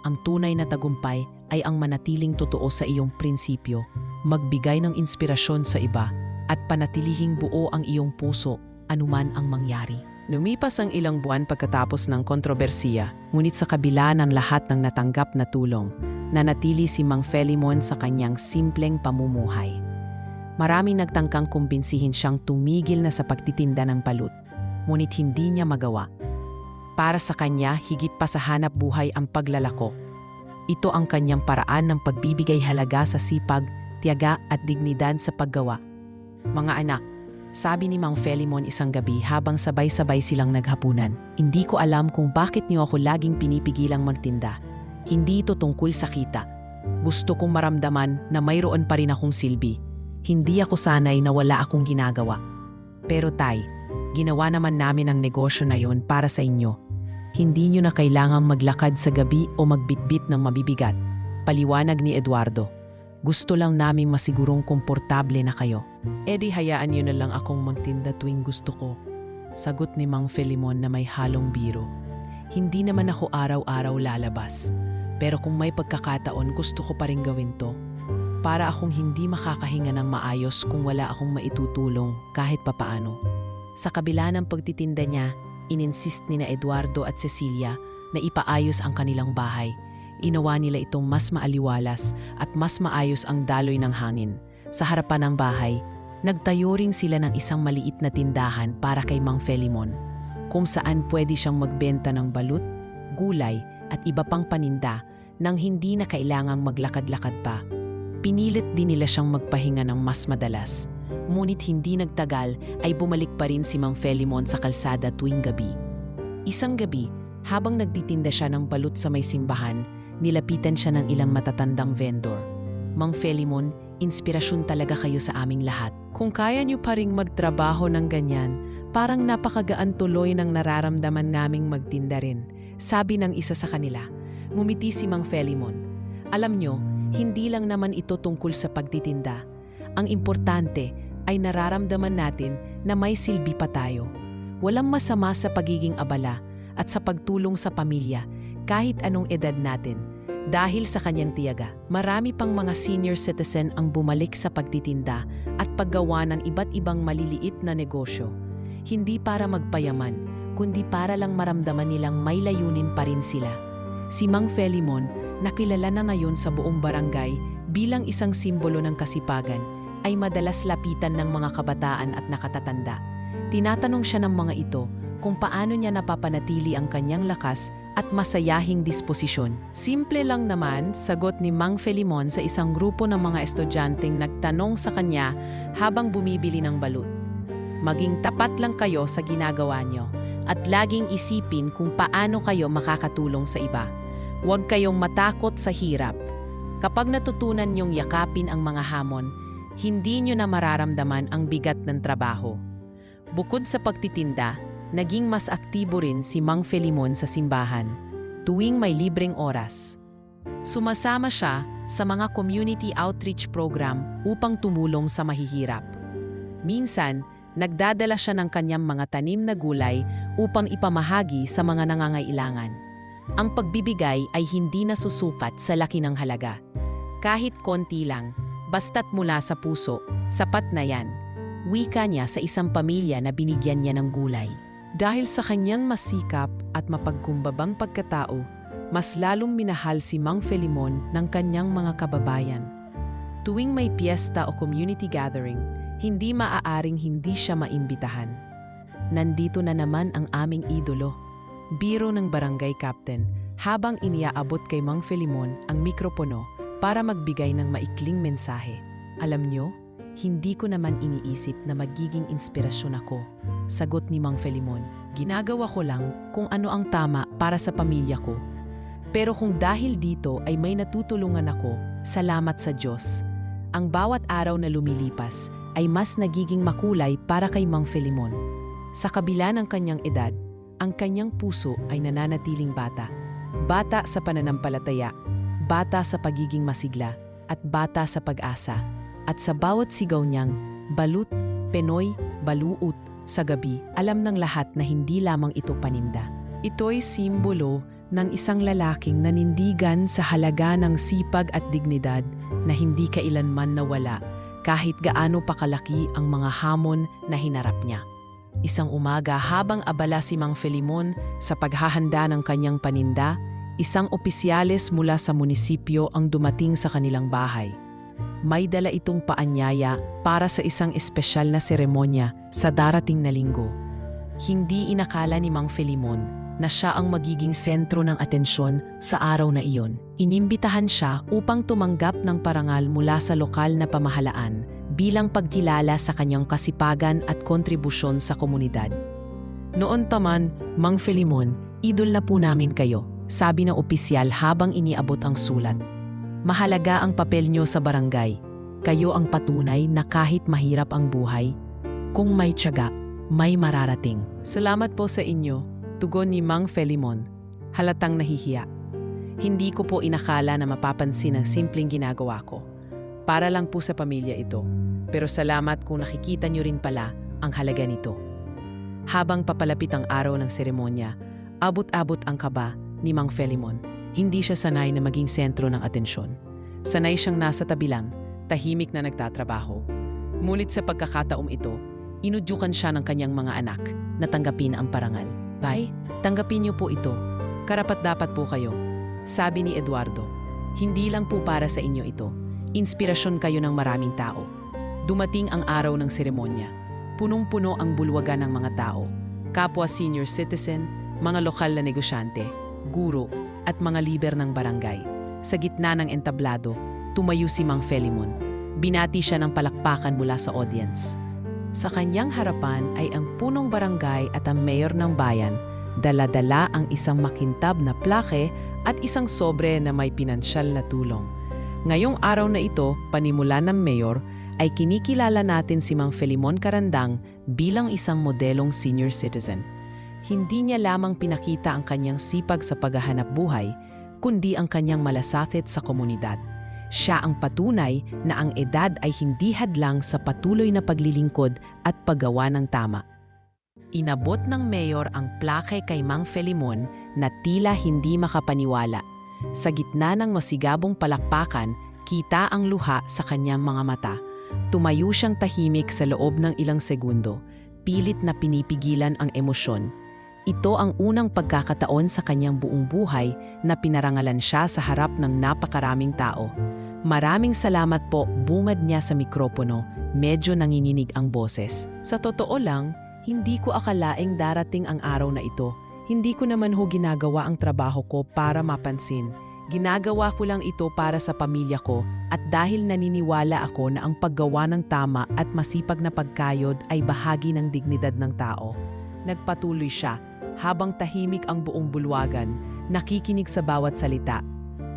Ang tunay na tagumpay ay ang manatiling totoo sa iyong prinsipyo, magbigay ng inspirasyon sa iba, at panatilihing buo ang iyong puso anuman ang mangyari. Lumipas ang ilang buwan pagkatapos ng kontrobersiya, ngunit sa kabila ng lahat ng natanggap na tulong, nanatili si Mang Felimon sa kanyang simpleng pamumuhay. Maraming nagtangkang kumbinsihin siyang tumigil na sa pagtitinda ng balut, ngunit hindi niya magawa. Para sa kanya, higit pa sa hanap buhay ang paglalako. Ito ang kanyang paraan ng pagbibigay halaga sa sipag, tiyaga at dignidad sa paggawa. Mga anak, sabi ni Mang Felimon isang gabi habang sabay-sabay silang naghapunan, hindi ko alam kung bakit niyo ako laging pinipigilang magtinda. Hindi ito tungkol sa kita. Gusto kong maramdaman na mayroon pa rin akong silbi. Hindi ako sanay na wala akong ginagawa. Pero tay, ginawa naman namin ang negosyo na yon para sa inyo. Hindi nyo na kailangang maglakad sa gabi o magbitbit ng mabibigat. Paliwanag ni Eduardo. Gusto lang naming masigurong komportable na kayo. Di hayaan nyo na lang akong magtinda tuwing gusto ko. Sagot ni Mang Felimon na may halong biro. Hindi naman ako araw-araw lalabas. Pero kung may pagkakataon, gusto ko pa rin gawin to. Para akong hindi makakahinga ng maayos kung wala akong maitutulong kahit papaano. Sa kabila ng pagtitinda niya, ininsist ni na Eduardo at Cecilia na ipaayos ang kanilang bahay. Inawa nila itong mas maaliwalas at mas maayos ang daloy ng hangin. Sa harapan ng bahay, nagtayo rin sila ng isang maliit na tindahan para kay Mang Felimon, kung saan pwede siyang magbenta ng balut, gulay at iba pang paninda nang hindi na kailangang maglakad-lakad pa. Pinilit din nila siyang magpahinga ng mas madalas. Ngunit hindi nagtagal ay bumalik pa rin si Mang Felimon sa kalsada tuwing gabi. Isang gabi, habang nagtitinda siya ng balut sa may simbahan, nilapitan siya ng ilang matatandang vendor. Mang Felimon, inspirasyon talaga kayo sa aming lahat. Kung kaya niyo pa ring magtrabaho ng ganyan, parang napakagaan tuloy ng nararamdaman naming magtinda rin, sabi ng isa sa kanila. Ngumiti si Mang Felimon. Alam niyo, hindi lang naman ito tungkol sa pagtitinda. Ang importante ay nararamdaman natin na may silbi pa tayo. Walang masama sa pagiging abala at sa pagtulong sa pamilya kahit anong edad natin. Dahil sa kanyang tiyaga, marami pang mga senior citizen ang bumalik sa pagtitinda at paggawa ng iba't ibang maliliit na negosyo. Hindi para magpayaman, kundi para lang maramdaman nilang may layunin pa rin sila. Si Mang Felimon, nakilala na ngayon sa buong barangay bilang isang simbolo ng kasipagan, ay madalas lapitan ng mga kabataan at nakatatanda. Tinatanong siya ng mga ito kung paano niya napapanatili ang kanyang lakas at masayahing disposisyon. Simple lang naman, sagot ni Mang Felimon sa isang grupo ng mga estudyanteng nagtanong sa kanya habang bumibili ng balut. Maging tapat lang kayo sa ginagawa niyo at laging isipin kung paano kayo makakatulong sa iba. Huwag kayong matakot sa hirap. Kapag natutunan niyong yakapin ang mga hamon, hindi niyo na mararamdaman ang bigat ng trabaho. Bukod sa pagtitinda, naging mas aktibo rin si Mang Felimon sa simbahan, tuwing may libreng oras. Sumasama siya sa mga community outreach program upang tumulong sa mahihirap. Minsan, nagdadala siya ng kanyang mga tanim na gulay upang ipamahagi sa mga nangangailangan. Ang pagbibigay ay hindi nasusukat sa laki ng halaga. Kahit konti lang, basta't mula sa puso, sapat na yan. Wika niya sa isang pamilya na binigyan niya ng gulay. Dahil sa kanyang masikap at mapagkumbabang pagkatao, mas lalong minahal si Mang Felimon ng kanyang mga kababayan. Tuwing may piyesta o community gathering, hindi maaaring hindi siya maimbitahan. Nandito na naman ang aming idolo, biro ng barangay captain, habang iniaabot kay Mang Felimon ang mikropono para magbigay ng maikling mensahe. Alam niyo, hindi ko naman iniisip na magiging inspirasyon ako, sagot ni Mang Felimon. Ginagawa ko lang kung ano ang tama para sa pamilya ko. Pero kung dahil dito ay may natutulungan ako, salamat sa Diyos. Ang bawat araw na lumilipas ay mas nagiging makulay para kay Mang Felimon. Sa kabila ng kanyang edad, ang kanyang puso ay nananatiling bata. Bata sa pananampalataya, bata sa pagiging masigla, at bata sa pag-asa. At sa bawat sigaw niyang, balut, penoy, baluut, sa gabi, alam ng lahat na hindi lamang ito paninda. Ito'y simbolo ng isang lalaking nanindigan sa halaga ng sipag at dignidad na hindi kailanman nawala kahit gaano pa kalaki ang mga hamon na hinarap niya. Isang umaga habang abala si Mang Felimon sa paghahanda ng kanyang paninda, isang opisyales mula sa munisipyo ang dumating sa kanilang bahay. May dala itong paanyaya para sa isang espesyal na seremonya sa darating na linggo. Hindi inakala ni Mang Felimon na siya ang magiging sentro ng atensyon sa araw na iyon. Inimbitahan siya upang tumanggap ng parangal mula sa lokal na pamahalaan bilang pagkilala sa kanyang kasipagan at kontribusyon sa komunidad. Noon taman, Mang Felimon, idol na po namin kayo, sabi ng opisyal habang iniabot ang sulat. Mahalaga ang papel nyo sa barangay. Kayo ang patunay na kahit mahirap ang buhay, kung may tiyaga, may mararating. Salamat po sa inyo, tugon ni Mang Felimon, halatang nahihiya. Hindi ko po inakala na mapapansin ang simpleng ginagawa ko. Para lang po sa pamilya ito. Pero salamat kung nakikita nyo rin pala ang halaga nito. Habang papalapit ang araw ng seremonya, abot-abot ang kaba ni Mang Felimon. Hindi siya sanay na maging sentro ng atensyon. Sanay siyang nasa tabi lang, tahimik na nagtatrabaho. Ngunit sa pagkakataong ito, inudyukan siya ng kanyang mga anak na tanggapin ang parangal. Bay, tanggapin niyo po ito. Karapat-dapat po kayo. Sabi ni Eduardo, hindi lang po para sa inyo ito. Inspirasyon kayo ng maraming tao. Dumating ang araw ng seremonya. Punong-puno ang bulwagan ng mga tao. Kapwa senior citizen, mga lokal na negosyante, guro, at mga lider ng barangay. Sa gitna ng entablado, tumayo si Mang Felimon. Binati siya ng palakpakan mula sa audience. Sa kanyang harapan ay ang punong barangay at ang mayor ng bayan. Dala-dala ang isang makintab na plake at isang sobre na may pinansyal na tulong. Ngayong araw na ito, panimula ng mayor, ay kinikilala natin si Mang Felimon Carandang bilang isang modelong senior citizen. Hindi niya lamang pinakita ang kanyang sipag sa paghahanap buhay, kundi ang kanyang malasakit sa komunidad. Siya ang patunay na ang edad ay hindi hadlang sa patuloy na paglilingkod at paggawa ng tama. Inabot ng mayor ang plake kay Mang Felimon na tila hindi makapaniwala. Sa gitna ng masigabong palakpakan, kita ang luha sa kanyang mga mata. Tumayo siyang tahimik sa loob ng ilang segundo, pilit na pinipigilan ang emosyon. Ito ang unang pagkakataon sa kanyang buong buhay na pinarangalan siya sa harap ng napakaraming tao. Maraming salamat po, bungad niya sa mikropono, medyo nanginginig ang boses. Sa totoo lang, hindi ko akalaing darating ang araw na ito. Hindi ko naman ginagawa ang trabaho ko para mapansin. Ginagawa ko lang ito para sa pamilya ko at dahil naniniwala ako na ang paggawa ng tama at masipag na pagkayod ay bahagi ng dignidad ng tao. Nagpatuloy siya. Habang tahimik ang buong bulwagan, nakikinig sa bawat salita.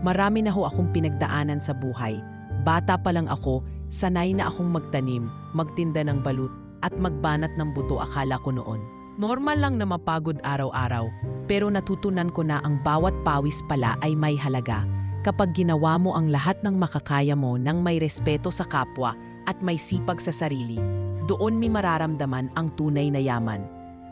Marami na akong pinagdaanan sa buhay. Bata pa lang ako, sanay na akong magtanim, magtinda ng balut, at magbanat ng buto akala ko noon. Normal lang na mapagod araw-araw, pero natutunan ko na ang bawat pawis pala ay may halaga. Kapag ginawa mo ang lahat ng makakaya mo nang may respeto sa kapwa at may sipag sa sarili, doon mi mararamdaman ang tunay na yaman.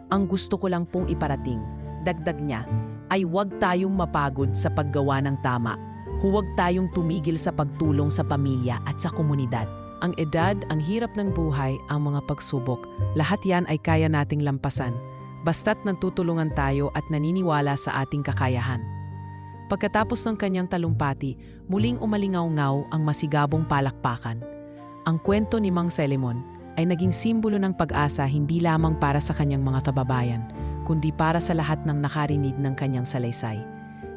Ang gusto ko lang pong iparating, dagdag niya, ay huwag tayong mapagod sa paggawa ng tama. Huwag tayong tumigil sa pagtulong sa pamilya at sa komunidad. Ang edad, ang hirap ng buhay, ang mga pagsubok, lahat yan ay kaya nating lampasan. Basta't nagtutulungan tayo at naniniwala sa ating kakayahan. Pagkatapos ng kanyang talumpati, muling umalingaw-ngaw ang masigabong palakpakan. Ang kwento ni Mang Felimon ay naging simbolo ng pag-asa hindi lamang para sa kanyang mga kababayan, kundi para sa lahat ng nakarinig ng kanyang salaysay.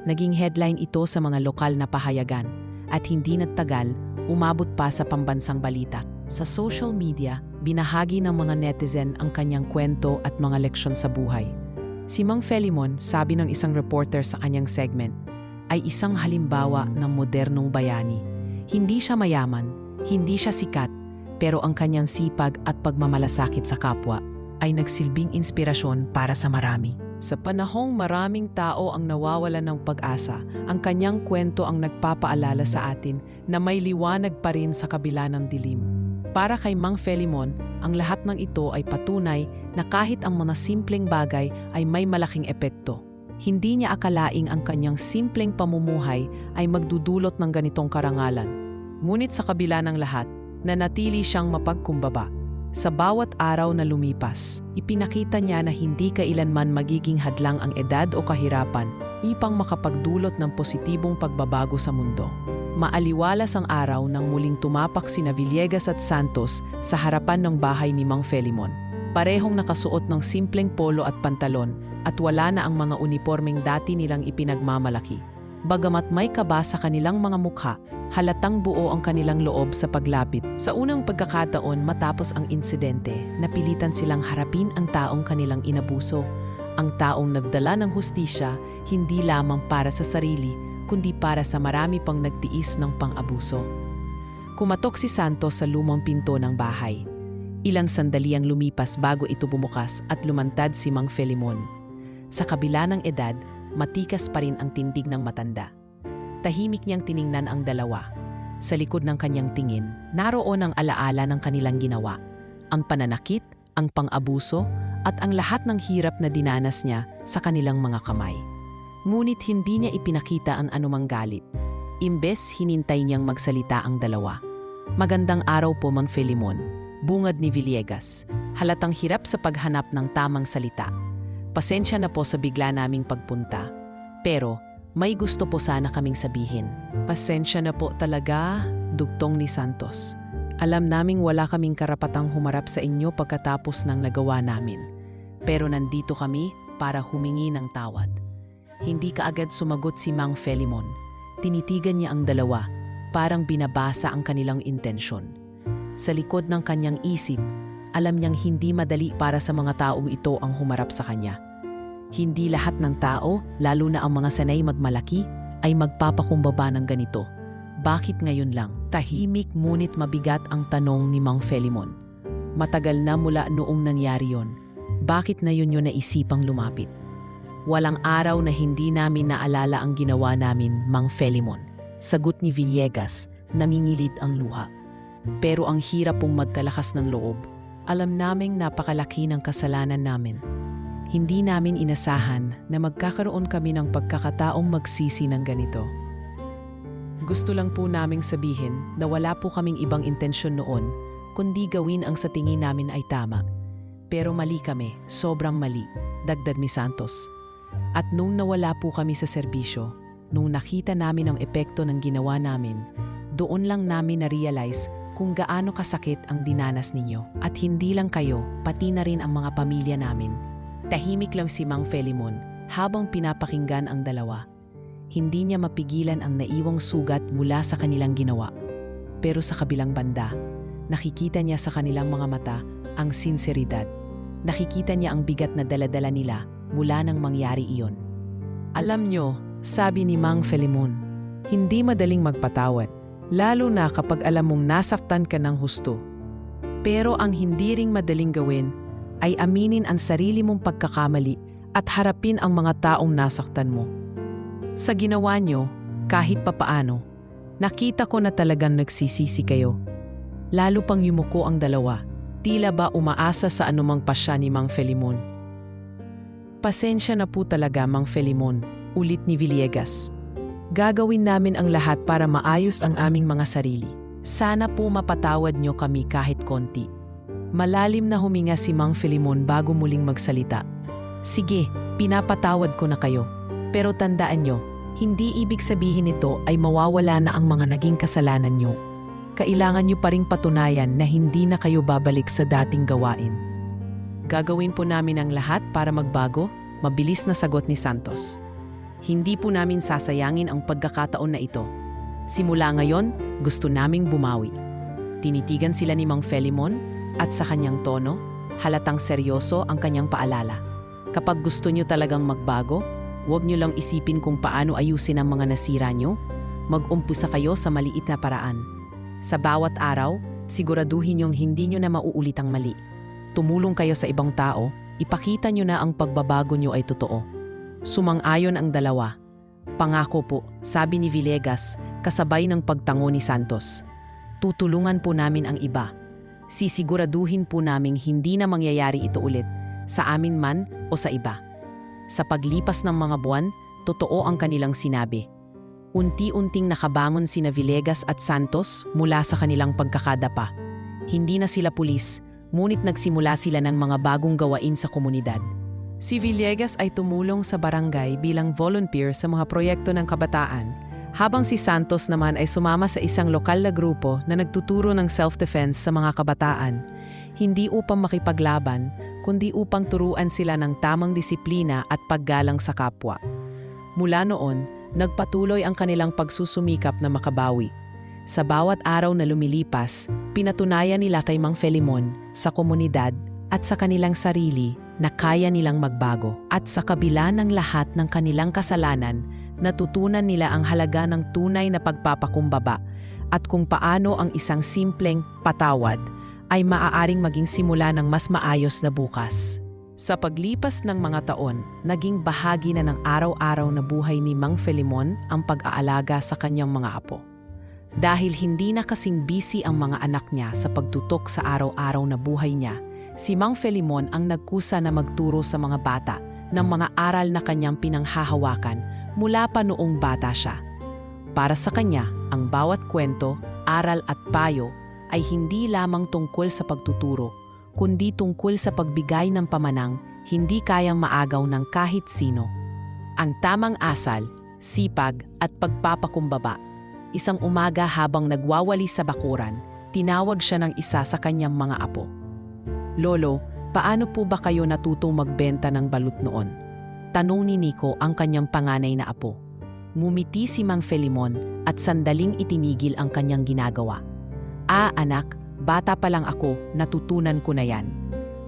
Naging headline ito sa mga lokal na pahayagan at hindi nagtagal, umabot pa sa pambansang balita. Sa social media, binahagi ng mga netizen ang kanyang kwento at mga leksyon sa buhay. Si Mang Felimon, sabi ng isang reporter sa kanyang segment, ay isang halimbawa ng modernong bayani. Hindi siya mayaman, hindi siya sikat, pero ang kanyang sipag at pagmamalasakit sa kapwa ay nagsilbing inspirasyon para sa marami. Sa panahong maraming tao ang nawawalan ng pag-asa, ang kanyang kwento ang nagpapaalala sa atin na may liwanag pa rin sa kabila ng dilim. Para kay Mang Felimon, ang lahat ng ito ay patunay na kahit ang mga simpleng bagay ay may malaking epekto. Hindi niya akalaing ang kanyang simpleng pamumuhay ay magdudulot ng ganitong karangalan. Ngunit sa kabila ng lahat, nanatili siyang mapagkumbaba. Sa bawat araw na lumipas, ipinakita niya na hindi kailanman magiging hadlang ang edad o kahirapan upang makapagdulot ng positibong pagbabago sa mundo. Maaliwalas ang araw nang muling tumapak sina Villegas at Santos sa harapan ng bahay ni Mang Felimon. Parehong nakasuot ng simpleng polo at pantalon at wala na ang mga unipormeng dati nilang ipinagmamalaki. Bagamat may kaba sa kanilang mga mukha, halatang buo ang kanilang loob sa paglapit. Sa unang pagkakataon matapos ang insidente, napilitan silang harapin ang taong kanilang inabuso. Ang taong nagdala ng hustisya, hindi lamang para sa sarili, kundi para sa marami pang nagtiis ng pang-abuso. Kumatok si Santos sa lumang pinto ng bahay. Ilang sandali ang lumipas bago ito bumukas at lumantad si Mang Felimon. Sa kabila ng edad, matikas pa rin ang tindig ng matanda. Tahimik niyang tiningnan ang dalawa. Sa likod ng kanyang tingin, naroon ang alaala ng kanilang ginawa. Ang pananakit, ang pang-abuso, at ang lahat ng hirap na dinanas niya sa kanilang mga kamay. Ngunit hindi niya ipinakita ang anumang galit. Imbes hinintay niyang magsalita ang dalawa. Magandang araw po, Mang Filemon. Bungad ni Villegas. Halatang hirap sa paghanap ng tamang salita. Pasensya na po sa bigla naming pagpunta. Pero may gusto po sana kaming sabihin. Pasensya na po talaga, dugtong ni Santos. Alam naming wala kaming karapatang humarap sa inyo pagkatapos ng nagawa namin. Pero nandito kami para humingi ng tawad. Hindi kaagad sumagot si Mang Filemon. Tinitigan niya ang dalawa, parang binabasa ang kanilang intensyon. Sa likod ng kanyang isip, alam niyang hindi madali para sa mga taong ito ang humarap sa kanya. Hindi lahat ng tao, lalo na ang mga sanay magmalaki, ay magpapakumbaba ng ganito. Bakit ngayon lang? Tahimik ngunit mabigat ang tanong ni Mang Filemon. Matagal na mula noong nangyari yon. Bakit na yun naisipang lumapit? Walang araw na hindi namin naalala ang ginawa namin, Mang Filemon. Sagot ni Villegas, namingilid ang luha. Pero ang hirap pong magkalakas ng loob. Alam naming napakalaki ng kasalanan namin. Hindi namin inasahan na magkakaroon kami ng pagkakataong magsisi ng ganito. Gusto lang po naming sabihin na wala po kaming ibang intensyon noon, kundi gawin ang sa tingin namin ay tama. Pero mali kami, sobrang mali, dagdag ni Santos. At nung nawala po kami sa serbisyo, nung nakita namin ang epekto ng ginawa namin, doon lang namin na-realize kung gaano kasakit ang dinanas ninyo. At hindi lang kayo, pati na rin ang mga pamilya namin. Tahimik lang si Mang Filemon habang pinapakinggan ang dalawa. Hindi niya mapigilan ang naiwang sugat mula sa kanilang ginawa. Pero sa kabilang banda, nakikita niya sa kanilang mga mata ang sinseridad. Nakikita niya ang bigat na daladala nila mula nang mangyari iyon. Alam nyo, sabi ni Mang Filemon, hindi madaling magpatawad, lalo na kapag alam mong nasaktan ka ng husto. Pero ang hindi ring madaling gawin ay aminin ang sarili mong pagkakamali at harapin ang mga taong nasaktan mo. Sa ginawa nyo, kahit papaano, nakita ko na talagang nagsisisi kayo. Lalo pang yumuko ang dalawa, tila ba umaasa sa anumang pasya ni Mang Filemon. Pasensya na po talaga, Mang Filemon, ulit ni Villegas. Gagawin namin ang lahat para maayos ang aming mga sarili. Sana po mapatawad nyo kami kahit konti. Malalim na huminga si Mang Filemon bago muling magsalita. Sige, pinapatawad ko na kayo. Pero tandaan nyo, hindi ibig sabihin nito ay mawawala na ang mga naging kasalanan nyo. Kailangan nyo pa ring patunayan na hindi na kayo babalik sa dating gawain. Gagawin po namin ang lahat para magbago, mabilis na sagot ni Santos. Hindi po namin sasayangin ang pagkakataon na ito. Simula ngayon, gusto naming bumawi. Tinitigan sila ni Mang Filemon at sa kanyang tono, halatang seryoso ang kanyang paalala. Kapag gusto nyo talagang magbago, huwag nyo lang isipin kung paano ayusin ang mga nasira nyo. Mag-umpisa kayo sa maliit na paraan. Sa bawat araw, siguraduhin nyong hindi nyo na mauulit ang mali. Tumulong kayo sa ibang tao, ipakita nyo na ang pagbabago nyo ay totoo. Sumang-ayon ang dalawa. Pangako po, sabi ni Villegas, kasabay ng pagtango ni Santos. Tutulungan po namin ang iba. Sisiguraduhin po naming hindi na mangyayari ito ulit, sa amin man o sa iba. Sa paglipas ng mga buwan, totoo ang kanilang sinabi. Unti-unting nakabangon sina Villegas at Santos mula sa kanilang pagkakadapa. Hindi na sila pulis, ngunit nagsimula sila ng mga bagong gawain sa komunidad. Si Villegas ay tumulong sa barangay bilang volunteer sa mga proyekto ng kabataan, habang si Santos naman ay sumama sa isang lokal na grupo na nagtuturo ng self-defense sa mga kabataan, hindi upang makipaglaban, kundi upang turuan sila ng tamang disiplina at paggalang sa kapwa. Mula noon, nagpatuloy ang kanilang pagsusumikap na makabawi. Sa bawat araw na lumilipas, pinatunayan nila kay Mang Filemon, sa komunidad at sa kanilang sarili na kaya nilang magbago. At sa kabila ng lahat ng kanilang kasalanan, natutunan nila ang halaga ng tunay na pagpapakumbaba at kung paano ang isang simpleng patawad ay maaaring maging simula ng mas maayos na bukas. Sa paglipas ng mga taon, naging bahagi na ng araw-araw na buhay ni Mang Filemon ang pag-aalaga sa kanyang mga apo. Dahil hindi na kasing busy ang mga anak niya sa pagtutok sa araw-araw na buhay niya, si Mang Filemon ang nagkusa na magturo sa mga bata ng mga aral na kanyang pinanghahawakan mula pa noong bata siya. Para sa kanya, ang bawat kwento, aral at payo ay hindi lamang tungkol sa pagtuturo, kundi tungkol sa pagbigay ng pamanang hindi kayang maagaw ng kahit sino. Ang tamang asal, sipag at pagpapakumbaba. Isang umaga habang nagwawali sa bakuran, tinawag siya ng isa sa kanyang mga apo. "Lolo, paano po ba kayo natutong magbenta ng balut noon?" Tanong ni Nico ang kanyang panganay na apo. Ngumiti si Mang Felimon at sandaling itinigil ang kanyang ginagawa. "Ah, anak, bata pa lang ako, natutunan ko na yan.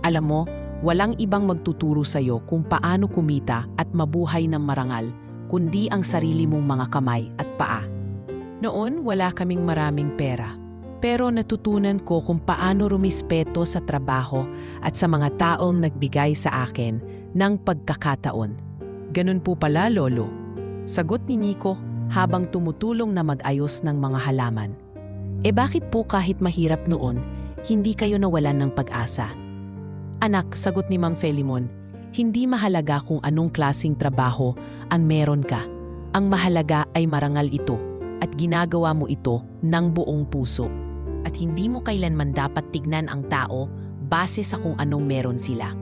Alam mo, walang ibang magtuturo sa'yo kung paano kumita at mabuhay ng marangal, kundi ang sarili mong mga kamay at paa. Noon, wala kaming maraming pera. Pero natutunan ko kung paano rumispeto sa trabaho at sa mga taong nagbigay sa akin ng pagkakataon." "Ganun po pala, Lolo," sagot ni Nico habang tumutulong na mag-ayos ng mga halaman. "Eh bakit po kahit mahirap noon, hindi kayo nawalan ng pag-asa?" "Anak," sagot ni Mang Felimon, "hindi mahalaga kung anong klaseng trabaho ang meron ka. Ang mahalaga ay marangal ito at ginagawa mo ito ng buong puso. At hindi mo kailanman dapat tignan ang tao base sa kung anong meron sila.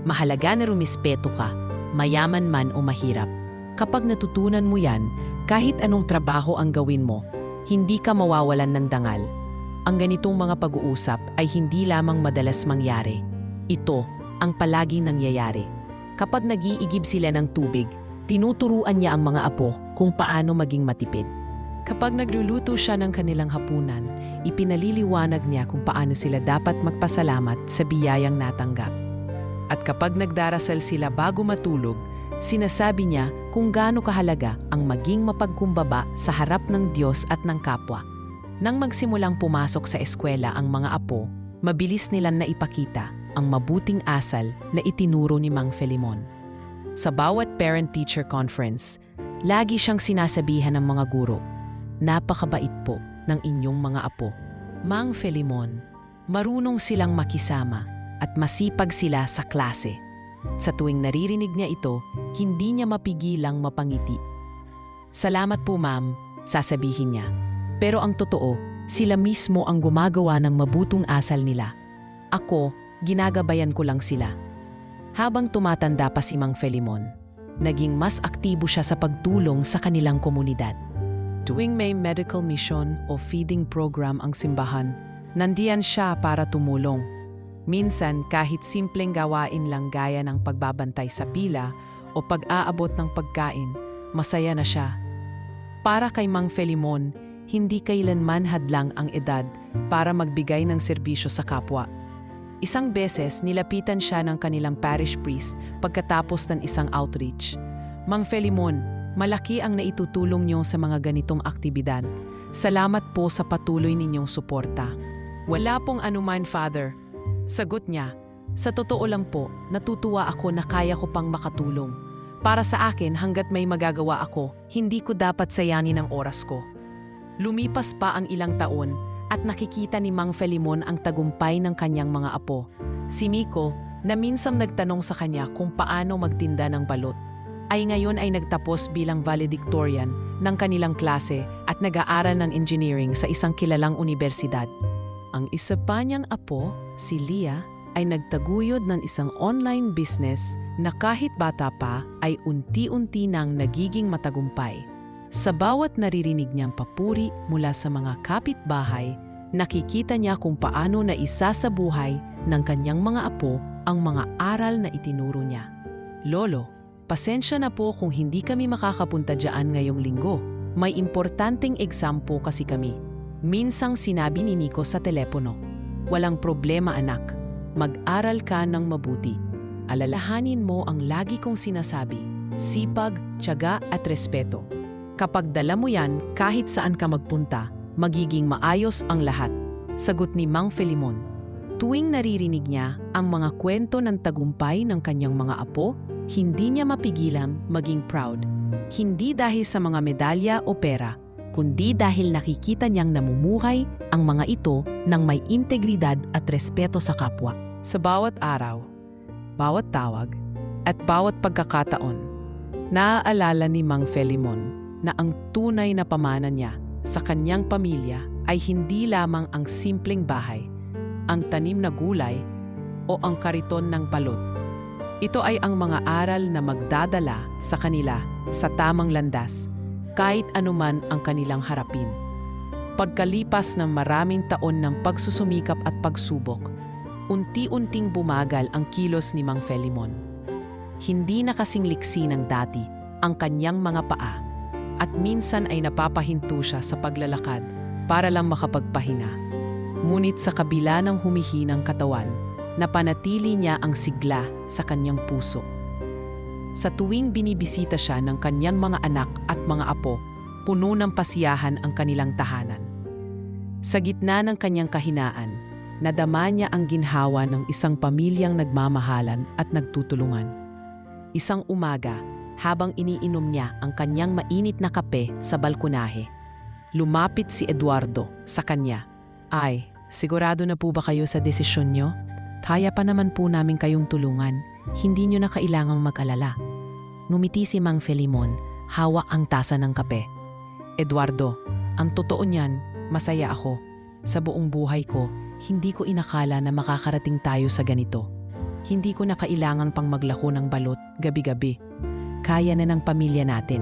Mahalaga na rumispeto ka, mayaman man o mahirap. Kapag natutunan mo yan, kahit anong trabaho ang gawin mo, hindi ka mawawalan ng dangal." Ang ganitong mga pag-uusap ay hindi lamang madalas mangyari. Ito ang palaging nangyayari. Kapag nag-iigib sila ng tubig, tinuturuan niya ang mga apo kung paano maging matipid. Kapag nagluluto siya ng kanilang hapunan, ipinaliliwanag niya kung paano sila dapat magpasalamat sa biyayang natanggap. At kapag nagdarasal sila bago matulog, sinasabi niya kung gaano kahalaga ang maging mapagkumbaba sa harap ng Diyos at ng kapwa. Nang magsimulang pumasok sa eskwela ang mga apo, mabilis nilang naipakita ang mabuting asal na itinuro ni Mang Felimon. Sa bawat parent-teacher conference, lagi siyang sinasabihan ng mga guro, "Napakabait po ng inyong mga apo. Mang Felimon, marunong silang makisama at masipag sila sa klase." Sa tuwing naririnig niya ito, hindi niya mapigilang mapangiti. "Salamat po, ma'am," sasabihin niya. Pero ang totoo, sila mismo ang gumagawa ng mabutong asal nila. Ako, ginagabayan ko lang sila. Habang tumatanda pa si Mang Felimon, naging mas aktibo siya sa pagtulong sa kanilang komunidad. Tuwing may medical mission o feeding program ang simbahan, nandiyan siya para tumulong. Minsan kahit simpleng gawain lang gaya ng pagbabantay sa pila o pag-aabot ng pagkain, masaya na siya. Para kay Mang Felimon, hindi kailanman hadlang ang edad para magbigay ng serbisyo sa kapwa. Isang beses nilapitan siya ng kanilang parish priest pagkatapos ng isang outreach. "Mang Felimon, malaki ang naitutulong niyo sa mga ganitong aktibidad. Salamat po sa patuloy ninyong suporta." "Wala pong anuman, Father," sagot niya. "Sa totoo lang po, natutuwa ako na kaya ko pang makatulong. Para sa akin, hanggat may magagawa ako, hindi ko dapat sayangin ang oras ko." Lumipas pa ang ilang taon at nakikita ni Mang Felimon ang tagumpay ng kanyang mga apo. Si Miko, na minsan nagtanong sa kanya kung paano magtinda ng balot, ay ngayon ay nagtapos bilang valedictorian ng kanilang klase at nag-aaral ng engineering sa isang kilalang universidad. Ang isa pa niyang apo, si Leah, ay nagtaguyod ng isang online business na kahit bata pa ay unti-unti nang nagiging matagumpay. Sa bawat naririnig niyang papuri mula sa mga kapitbahay, nakikita niya kung paano na isa sa buhay ng kanyang mga apo ang mga aral na itinuro niya. "Lolo, pasensya na po kung hindi kami makakapunta dyan ngayong linggo. May importanteng exam po kasi kami." Minsang sinabi ni Nico sa telepono, "Walang problema, anak. Mag-aral ka ng mabuti. Alalahanin mo ang lagi kong sinasabi, sipag, tiyaga at respeto. Kapag dala mo yan, kahit saan ka magpunta, magiging maayos ang lahat." Sagot ni Mang Felimon. Tuwing naririnig niya ang mga kwento ng tagumpay ng kanyang mga apo, hindi niya mapigilan maging proud. Hindi dahil sa mga medalya o pera, kundi dahil nakikita niyang namumuhay ang mga ito ng may integridad at respeto sa kapwa. Sa bawat araw, bawat tawag, at bawat pagkakataon, Naaalala ni Mang Felimon na ang tunay na pamana niya sa kanyang pamilya ay hindi lamang ang simpleng bahay, ang tanim na gulay o ang kariton ng balot. Ito ay ang mga aral na magdadala sa kanila sa tamang landas kahit anuman ang kanilang harapin. Pagkalipas ng maraming taon ng pagsusumikap at pagsubok, unti-unting bumagal ang kilos ni Mang Felimon. Hindi na kasing liksi ng dati ang kanyang mga paa at minsan ay napapahinto siya sa paglalakad para lang makapagpahinga. Ngunit sa kabila ng humihinang katawan, napanatili niya ang sigla sa kanyang puso. Sa tuwing binibisita siya ng kanyang mga anak at mga apo, puno ng pasiyahan ang kanilang tahanan. Sa gitna ng kanyang kahinaan, nadama niya ang ginhawa ng isang pamilyang nagmamahalan at nagtutulungan. Isang umaga, habang iniinom niya ang kanyang mainit na kape sa balkonahe, lumapit si Eduardo sa kanya. "Ay, sigurado na po ba kayo sa desisyon niyo? Kaya pa naman po namin kayong tulungan. Hindi niyo na kailangang mag-alala." Ngumiti si Mang Felimon, hawak ang tasa ng kape. "Eduardo, ang totoo niyan, masaya ako. Sa buong buhay ko, hindi ko inakala na makakarating tayo sa ganito. Hindi ko na kailangan pang maglako ng balot gabi-gabi. Kaya na ng pamilya natin.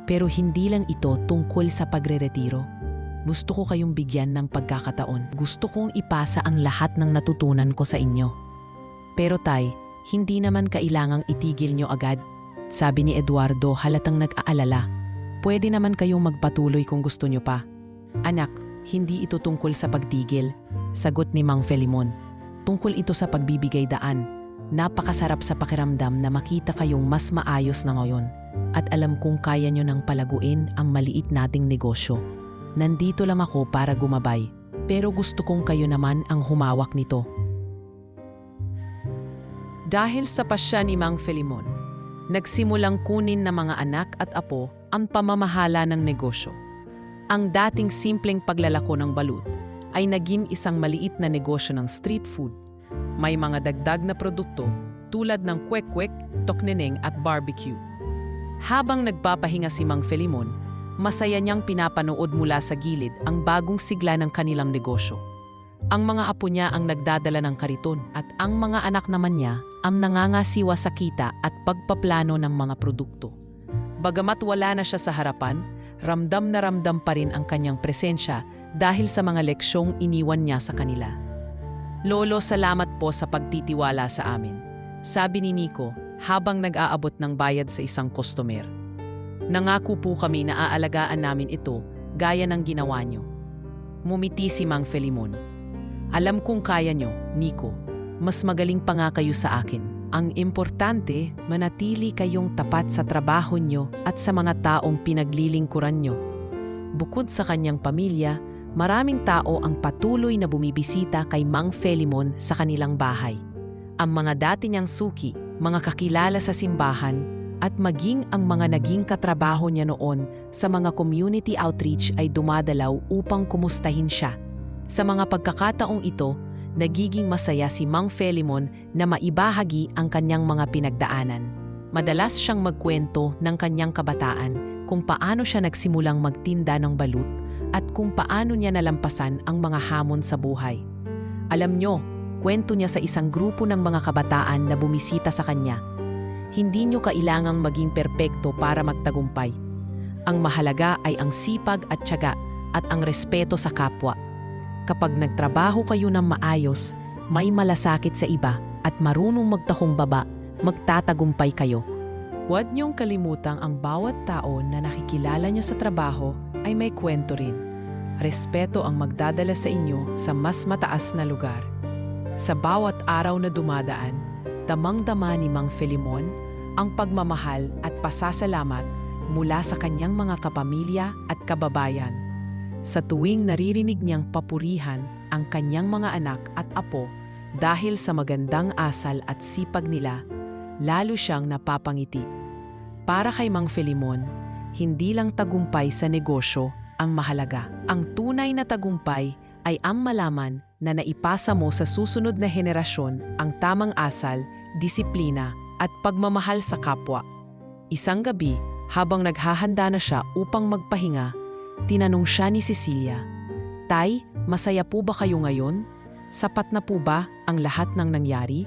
Pero hindi lang ito tungkol sa pagre-retiro. Gusto ko kayong bigyan ng pagkakataon. Gusto kong ipasa ang lahat ng natutunan ko sa inyo. Pero tay, hindi naman kailangang itigil nyo agad," sabi ni Eduardo halatang nag-aalala. "Pwede naman kayong magpatuloy kung gusto nyo pa." "Anak, hindi ito tungkol sa pagtigil," sagot ni Mang Felimon. "Tungkol ito sa pagbibigay daan. Napakasarap sa pakiramdam na makita kayong mas maayos na ngayon. At alam kong kaya nyo nang palaguin ang maliit nating negosyo. Nandito lang ako para gumabay, pero gusto kong kayo naman ang humawak nito." Dahil sa pasya ni Mang Felimon, nagsimulang kunin ng mga anak at apo ang pamamahala ng negosyo. Ang dating simpleng paglalako ng balut ay naging isang maliit na negosyo ng street food. May mga dagdag na produkto tulad ng kwek-kwek, tokneneng at barbecue. Habang nagpapahinga si Mang Felimon, masaya niyang pinapanood mula sa gilid ang bagong sigla ng kanilang negosyo. Ang mga apo niya ang nagdadala ng kariton at ang mga anak naman niya ang nangangasiwa sa kita at pagpaplano ng mga produkto. Bagamat wala na siya sa harapan, ramdam na ramdam pa rin ang kanyang presensya dahil sa mga leksyong iniwan niya sa kanila. "Lolo, salamat po sa pagtitiwala sa amin," sabi ni Nico habang nag-aabot ng bayad sa isang customer. "Nangako po kami na aalagaan namin ito gaya ng ginawa niyo." Ngumiti si Mang Felimon. "Alam kong kaya niyo, Nico. Mas magaling pa nga kayo sa akin. Ang importante, manatili kayong tapat sa trabaho niyo at sa mga taong pinaglilingkuran niyo." Bukod sa kanyang pamilya, maraming tao ang patuloy na bumibisita kay Mang Felimon sa kanilang bahay. Ang mga dati niyang suki, mga kakilala sa simbahan, at maging ang mga naging katrabaho niya noon sa mga community outreach ay dumadalaw upang kumustahin siya. Sa mga pagkakataong ito, nagiging masaya si Mang Felimon na maibahagi ang kanyang mga pinagdaanan. Madalas siyang magkwento ng kanyang kabataan kung paano siya nagsimulang magtinda ng balut at kung paano niya nalampasan ang mga hamon sa buhay. Alam nyo, kwento niya sa isang grupo ng mga kabataan na bumisita sa kanya. Hindi nyo kailangang maging perpekto para magtagumpay. Ang mahalaga ay ang sipag at tiyaga at ang respeto sa kapwa. Kapag nagtrabaho kayo ng maayos, may malasakit sa iba at marunong magtakong baba, magtatagumpay kayo. Huwag niyong kalimutang ang bawat tao na nakikilala niyo sa trabaho ay may kwento rin. Respeto ang magdadala sa inyo sa mas mataas na lugar. Sa bawat araw na dumadaan, damang-dama ni Mang Felimon ang pagmamahal at pasasalamat mula sa kanyang mga kapamilya at kababayan. Sa tuwing naririnig niyang papurihan ang kanyang mga anak at apo dahil sa magandang asal at sipag nila, lalo siyang napapangiti. Para kay Mang Felimon, hindi lang tagumpay sa negosyo ang mahalaga. Ang tunay na tagumpay ay ang malaman na naipasa mo sa susunod na henerasyon ang tamang asal, disiplina at pagmamahal sa kapwa. Isang gabi, habang naghahanda na siya upang magpahinga, tinanong siya ni Cecilia, "Tay, masaya po ba kayo ngayon? Sapat na po ba ang lahat ng nangyari?"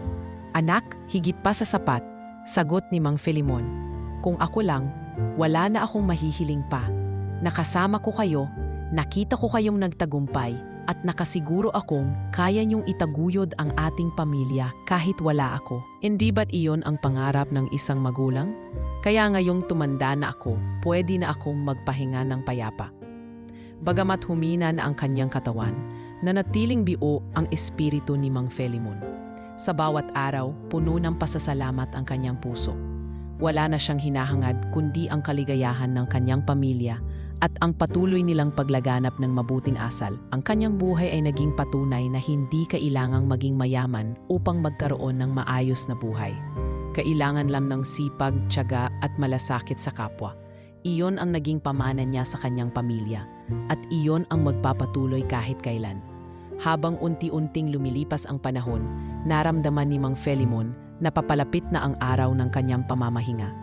"Anak, higit pa sa sapat," sagot ni Mang Filemon. "Kung ako lang, wala na akong mahihiling pa. Nakasama ko kayo, nakita ko kayong nagtagumpay, at nakasiguro akong kaya niyong itaguyod ang ating pamilya kahit wala ako." Hindi ba't iyon ang pangarap ng isang magulang? Kaya ngayong tumanda na ako, pwede na akong magpahinga ng payapa. Bagamat humina na ang kanyang katawan, nanatiling bio ang espiritu ni Mang Filemon. Sa bawat araw, puno ng pasasalamat ang kanyang puso. Wala na siyang hinahangad kundi ang kaligayahan ng kanyang pamilya at ang patuloy nilang paglaganap ng mabuting asal. Ang kanyang buhay ay naging patunay na hindi kailangang maging mayaman upang magkaroon ng maayos na buhay. Kailangan lang ng sipag, tiyaga at malasakit sa kapwa. Iyon ang naging pamana niya sa kanyang pamilya at iyon ang magpapatuloy kahit kailan. Habang unti-unting lumilipas ang panahon, naramdaman ni Mang Filemon na papalapit na ang araw ng kanyang pamamahinga.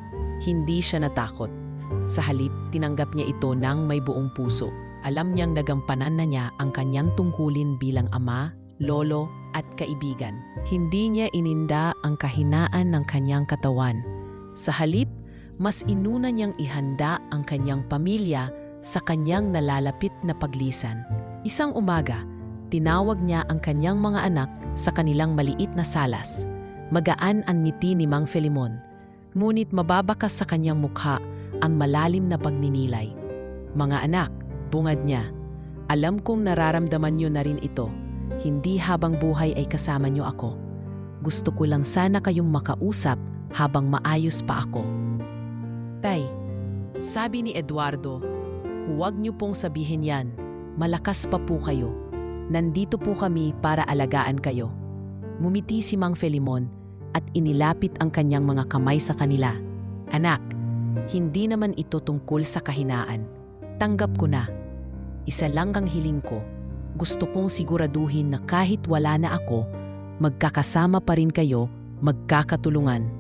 Hindi siya natakot. Sa halip, tinanggap niya ito ng may buong puso. Alam niyang nagampanan na niya ang kanyang tungkulin bilang ama, lolo at kaibigan. Hindi niya ininda ang kahinaan ng kanyang katawan. Sa halip, mas inuna niyang ihanda ang kanyang pamilya sa kanyang nalalapit na paglisan. Isang umaga, tinawag niya ang kanyang mga anak sa kanilang maliit na salas. Magaan ang ngiti ni Mang Filemon, ngunit mababakas sa kanyang mukha ang malalim na pagninilay. "Mga anak," bungad niya, "alam kong nararamdaman niyo na rin ito. Hindi habang buhay ay kasama niyo ako. Gusto ko lang sana kayong makausap habang maayos pa ako." "Tay," sabi ni Eduardo, "huwag niyo pong sabihin yan. Malakas pa po kayo. Nandito po kami para alagaan kayo." Ngumiti si Mang Filemon at inilapit ang kanyang mga kamay sa kanila. "Anak, hindi naman ito tungkol sa kahinaan. Tanggap ko na. Isa lang ang hiling ko. Gusto kong siguraduhin na kahit wala na ako, magkakasama pa rin kayo, magkakatulungan."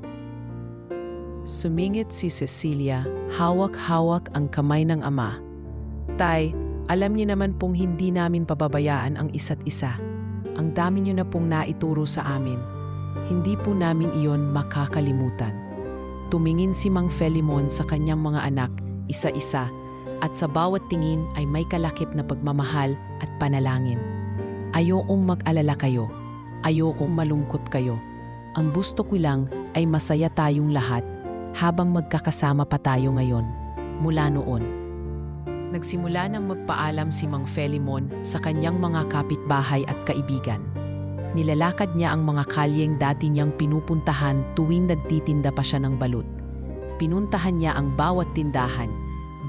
Sumingit si Cecilia, hawak-hawak ang kamay ng ama. "Tay, alam niyo naman pong hindi namin pababayaan ang isa't isa. Ang dami niyo na pong naituro sa amin. Hindi po namin iyon makakalimutan." Tumingin si Mang Filemon sa kanyang mga anak, isa-isa, at sa bawat tingin ay may kalakip na pagmamahal at panalangin. "Ayokong mag-alala kayo. Ayokong malungkot kayo. Ang gusto ko lang ay masaya tayong lahat habang magkakasama pa tayo ngayon." Mula noon, nagsimula nang magpaalam si Mang Filemon sa kanyang mga kapitbahay at kaibigan. Nilalakad niya ang mga kalyeng dati niyang pinupuntahan tuwing nagtitinda pa siya ng balut. Pinuntahan niya ang bawat tindahan,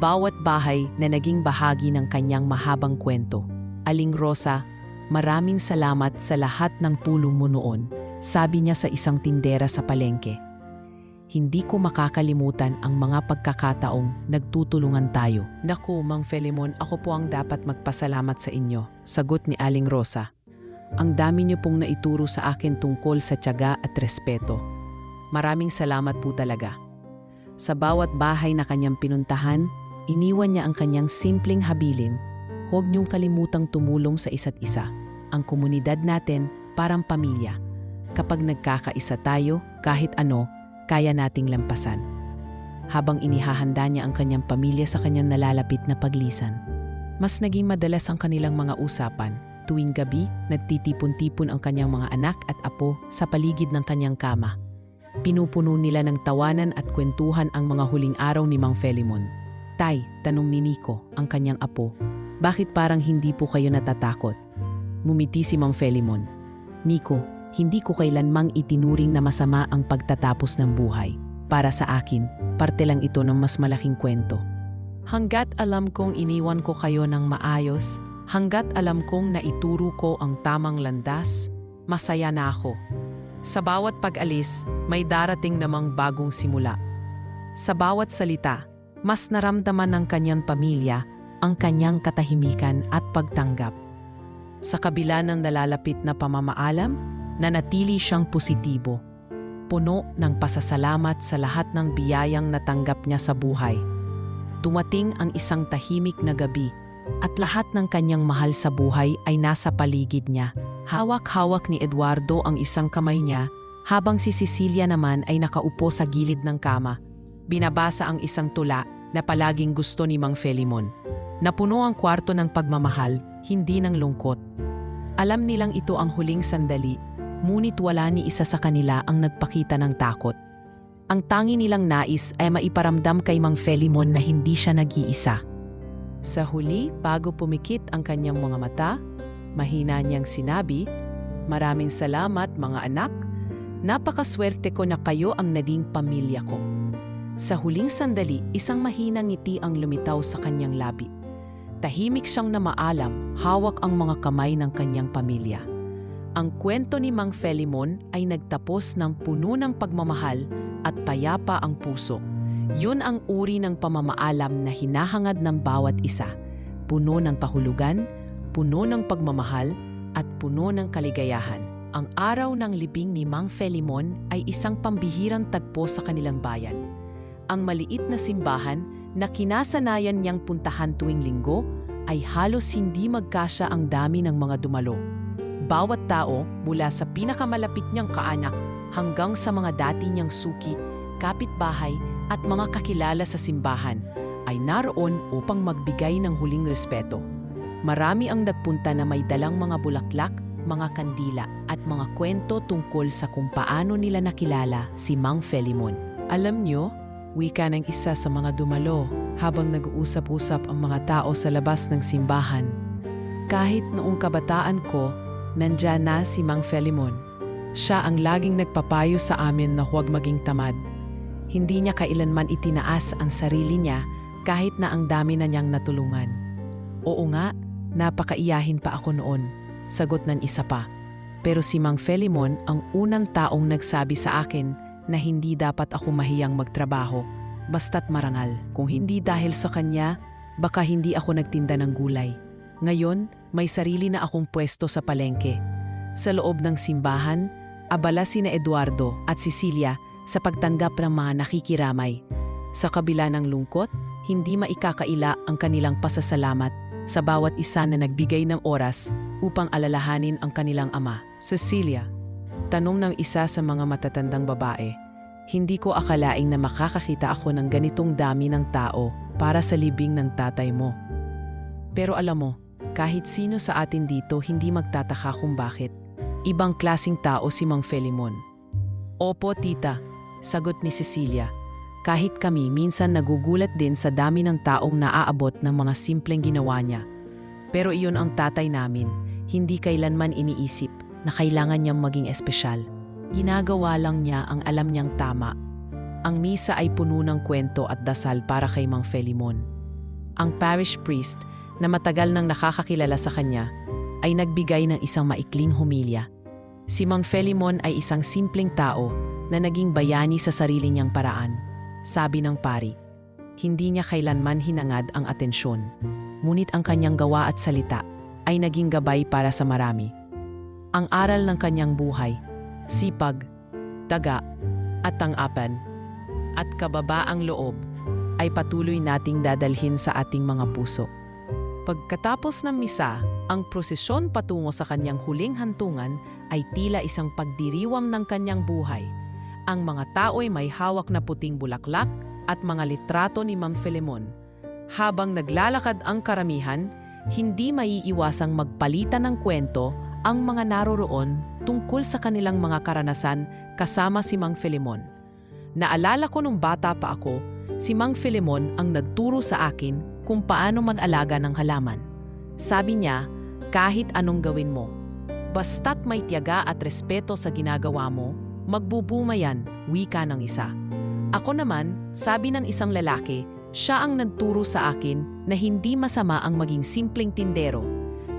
bawat bahay na naging bahagi ng kanyang mahabang kwento. "Aling Rosa, maraming salamat sa lahat ng tulong mo noon," sabi niya sa isang tindera sa palengke. "Hindi ko makakalimutan ang mga pagkakataong nagtutulungan tayo." "Naku, Mang Filemon, ako po ang dapat magpasalamat sa inyo," sagot ni Aling Rosa. "Ang dami niyo pong naituro sa akin tungkol sa tiyaga at respeto. Maraming salamat po talaga." Sa bawat bahay na kanyang pinuntahan, iniwan niya ang kanyang simpleng habilin, "Huwag niyong kalimutang tumulong sa isa't isa. Ang komunidad natin parang pamilya. Kapag nagkakaisa tayo, kahit ano, kaya nating lampasan." Habang inihahanda niya ang kanyang pamilya sa kanyang nalalapit na paglisan, mas naging madalas ang kanilang mga usapan. Tuwing gabi, nagtitipon-tipon ang kanyang mga anak at apo sa paligid ng kanyang kama. Pinupuno nila ng tawanan at kwentuhan ang mga huling araw ni Mang Filemon. "Tay," tanong ni Nico, ang kanyang apo, "bakit parang hindi po kayo natatakot?" Ngumiti si Mang Filemon. "Nico, hindi ko kailanmang itinuring na masama ang pagtatapos ng buhay. Para sa akin, parte lang ito ng mas malaking kwento. Hanggat alam kong iniwan ko kayo ng maayos, hanggat alam kong naituro ko ang tamang landas, masaya na ako. Sa bawat pag-alis, may darating namang bagong simula. Sa bawat salita, mas naramdaman ng kanyang pamilya ang kanyang katahimikan at pagtanggap. Sa kabila ng nalalapit na pamamaalam, nanatili siyang positibo. puno ng pasasalamat sa lahat ng biyayang natanggap niya sa buhay. Dumating ang isang tahimik na gabi at lahat ng kanyang mahal sa buhay ay nasa paligid niya. Hawak-hawak ni Eduardo ang isang kamay niya habang si Cecilia naman ay nakaupo sa gilid ng kama. Binabasa ang isang tula na palaging gusto ni Mang Felimon. Napuno ang kwarto ng pagmamahal, hindi ng lungkot. Alam nilang ito ang huling sandali, ngunit wala ni isa sa kanila ang nagpakita ng takot. Ang tangi nilang nais ay maiparamdam kay Mang Felimon na hindi siya nag-iisa. Sa huli, bago pumikit ang kanyang mga mata, mahina niyang sinabi, "Maraming salamat mga anak, napakaswerte ko na kayo ang naging pamilya ko." Sa huling sandali, isang mahinang ngiti ang lumitaw sa kanyang labi. Tahimik siyang namaalam, hawak ang mga kamay ng kanyang pamilya. Ang kwento ni Mang Felimon ay nagtapos ng puno ng pagmamahal at payapa ang puso. Yun ang uri ng pamamaalam na hinahangad ng bawat isa. Puno ng kahulugan, puno ng pagmamahal, at puno ng kaligayahan. Ang araw ng libing ni Mang Felimon ay isang pambihirang tagpo sa kanilang bayan. Ang maliit na simbahan na kinasanayan niyang puntahan tuwing linggo ay halos hindi magkasya ang dami ng mga dumalo. Bawat tao mula sa pinakamalapit niyang kaanak hanggang sa mga dati niyang suki, kapitbahay at mga kakilala sa simbahan ay naroon upang magbigay ng huling respeto. Marami ang nagpunta na may dalang mga bulaklak, mga kandila at mga kwento tungkol sa kung paano nila nakilala si Mang Felimon. Alam niyo, wika ng isa sa mga dumalo habang nag-uusap-usap ang mga tao sa labas ng simbahan. Kahit noong kabataan ko, nandyan na si Mang Felimon. Siya ang laging nagpapayo sa amin na huwag maging tamad. Hindi niya kailanman itinaas ang sarili niya kahit na ang dami na niyang natulungan. Oo nga, napakaiyahin pa ako noon, sagot ng isa pa. Pero si Mang Felimon ang unang taong nagsabi sa akin na hindi dapat ako mahiyang magtrabaho, basta't marangal. Kung hindi dahil sa kanya, baka hindi ako nagtinda ng gulay. Ngayon, may sarili na akong pwesto sa palengke. Sa loob ng simbahan, abala sina Eduardo at Cecilia sa pagtanggap ng mga nakikiramay. Sa kabila ng lungkot, hindi maikakaila ang kanilang pasasalamat sa bawat isa na nagbigay ng oras upang alalahanin ang kanilang ama. Cecilia, tanong ng isa sa mga matatandang babae, hindi ko akalaing na makakakita ako ng ganitong dami ng tao para sa libing ng tatay mo. Pero alam mo, kahit sino sa atin dito hindi magtataka kung bakit. Ibang klasing tao si Mang Felimon. Opo, tita, sagot ni Cecilia. Kahit kami minsan nagugulat din sa dami ng taong naaabot ng mga simpleng ginawa niya. Pero iyon ang tatay namin, hindi kailanman iniisip na kailangan niyang maging espesyal. Ginagawa lang niya ang alam niyang tama. Ang misa ay puno ng kwento at dasal para kay Mang Felimon. Ang parish priest na matagal nang nakakakilala sa kanya ay nagbigay ng isang maikling homilya. Si Mang Felimon ay isang simpleng tao na naging bayani sa sarili niyang paraan. Sabi ng pari, hindi niya kailanman hinangad ang atensyon, ngunit ang kanyang gawa at salita ay naging gabay para sa marami. Ang aral ng kanyang buhay, sipag, taga, at tangapan, at kababaang loob ay patuloy nating dadalhin sa ating mga puso. Pagkatapos ng misa, ang prosesyon patungo sa kanyang huling hantungan ay tila isang pagdiriwang ng kanyang buhay. Ang mga tao ay may hawak na puting bulaklak at mga litrato ni Mang Felimon. Habang naglalakad ang karamihan, hindi maiiwasang magpalitan ng kwento ang mga naroroon tungkol sa kanilang mga karanasan kasama si Mang Felimon. Naalala ko nung bata pa ako, si Mang Felimon ang nagturo sa akin kung paano mag-alaga ng halaman. Sabi niya, kahit anong gawin mo, basta't may tiyaga at respeto sa ginagawa mo, magbubuma yan, wika ng isa. Ako naman, sabi ng isang lalaki, siya ang nagturo sa akin na hindi masama ang maging simpleng tindero.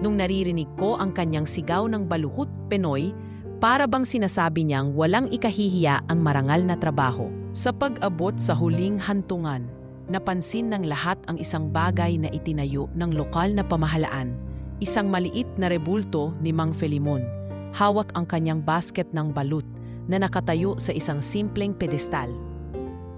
Nung naririnig ko ang kanyang sigaw ng baluhut Pinoy, para bang sinasabi niyang walang ikahihiya ang marangal na trabaho. Sa pag-abot sa huling hantungan, napansin ng lahat ang isang bagay na itinayo ng lokal na pamahalaan. Isang maliit na rebulto ni Mang Felimon. Hawak ang kanyang basket ng balut na nakatayo sa isang simpleng pedestal.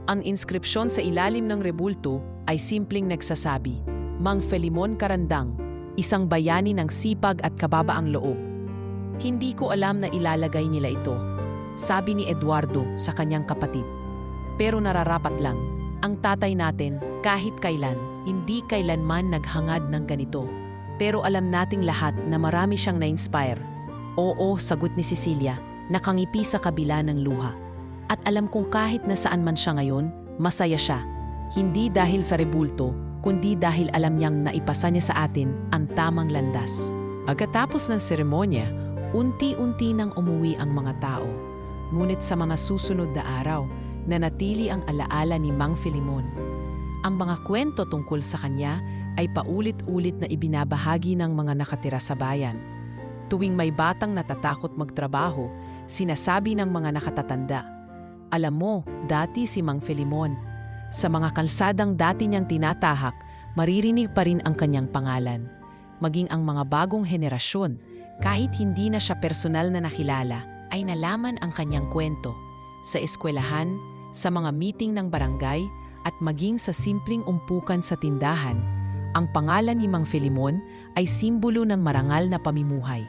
Ang inskripsyon sa ilalim ng rebulto ay simpleng nagsasabi, Mang Filemon Carandang, isang bayani ng sipag at kababaang loob. Hindi ko alam na ilalagay nila ito, sabi ni Eduardo sa kanyang kapatid. Pero nararapat lang, ang tatay natin kahit kailan, hindi kailanman naghangad ng ganito. Pero alam nating lahat na marami siyang na-inspire. Oo, sagot ni Cecilia, nakangipi sa kabila ng luha. At alam kong kahit nasaan man siya ngayon, masaya siya. Hindi dahil sa rebulto, kundi dahil alam niyang naipasa niya sa atin ang tamang landas. Pagkatapos ng seremonya, unti-unti nang umuwi ang mga tao. Ngunit sa mga susunod na araw, nanatili ang alaala ni Mang Filemon. Ang mga kwento tungkol sa kanya ay paulit-ulit na ibinabahagi ng mga nakatira sa bayan. Tuwing may batang natatakot magtrabaho, sinasabi ng mga nakatatanda, alam mo, dati si Mang Filemon. Sa mga kalsadang dati niyang tinatahak, maririnig pa rin ang kanyang pangalan. Maging ang mga bagong henerasyon, kahit hindi na siya personal na nakilala, ay nalaman ang kanyang kwento. Sa eskwelahan, sa mga meeting ng barangay, at maging sa simpleng umpukan sa tindahan, ang pangalan ni Mang Filemon ay simbolo ng marangal na pamumuhay.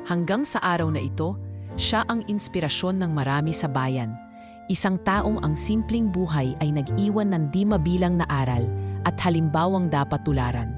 Hanggang sa araw na ito, siya ang inspirasyon ng marami sa bayan. Isang taong ang simpleng buhay ay nag-iwan ng di mabilang na aral at halimbawang dapat tularan.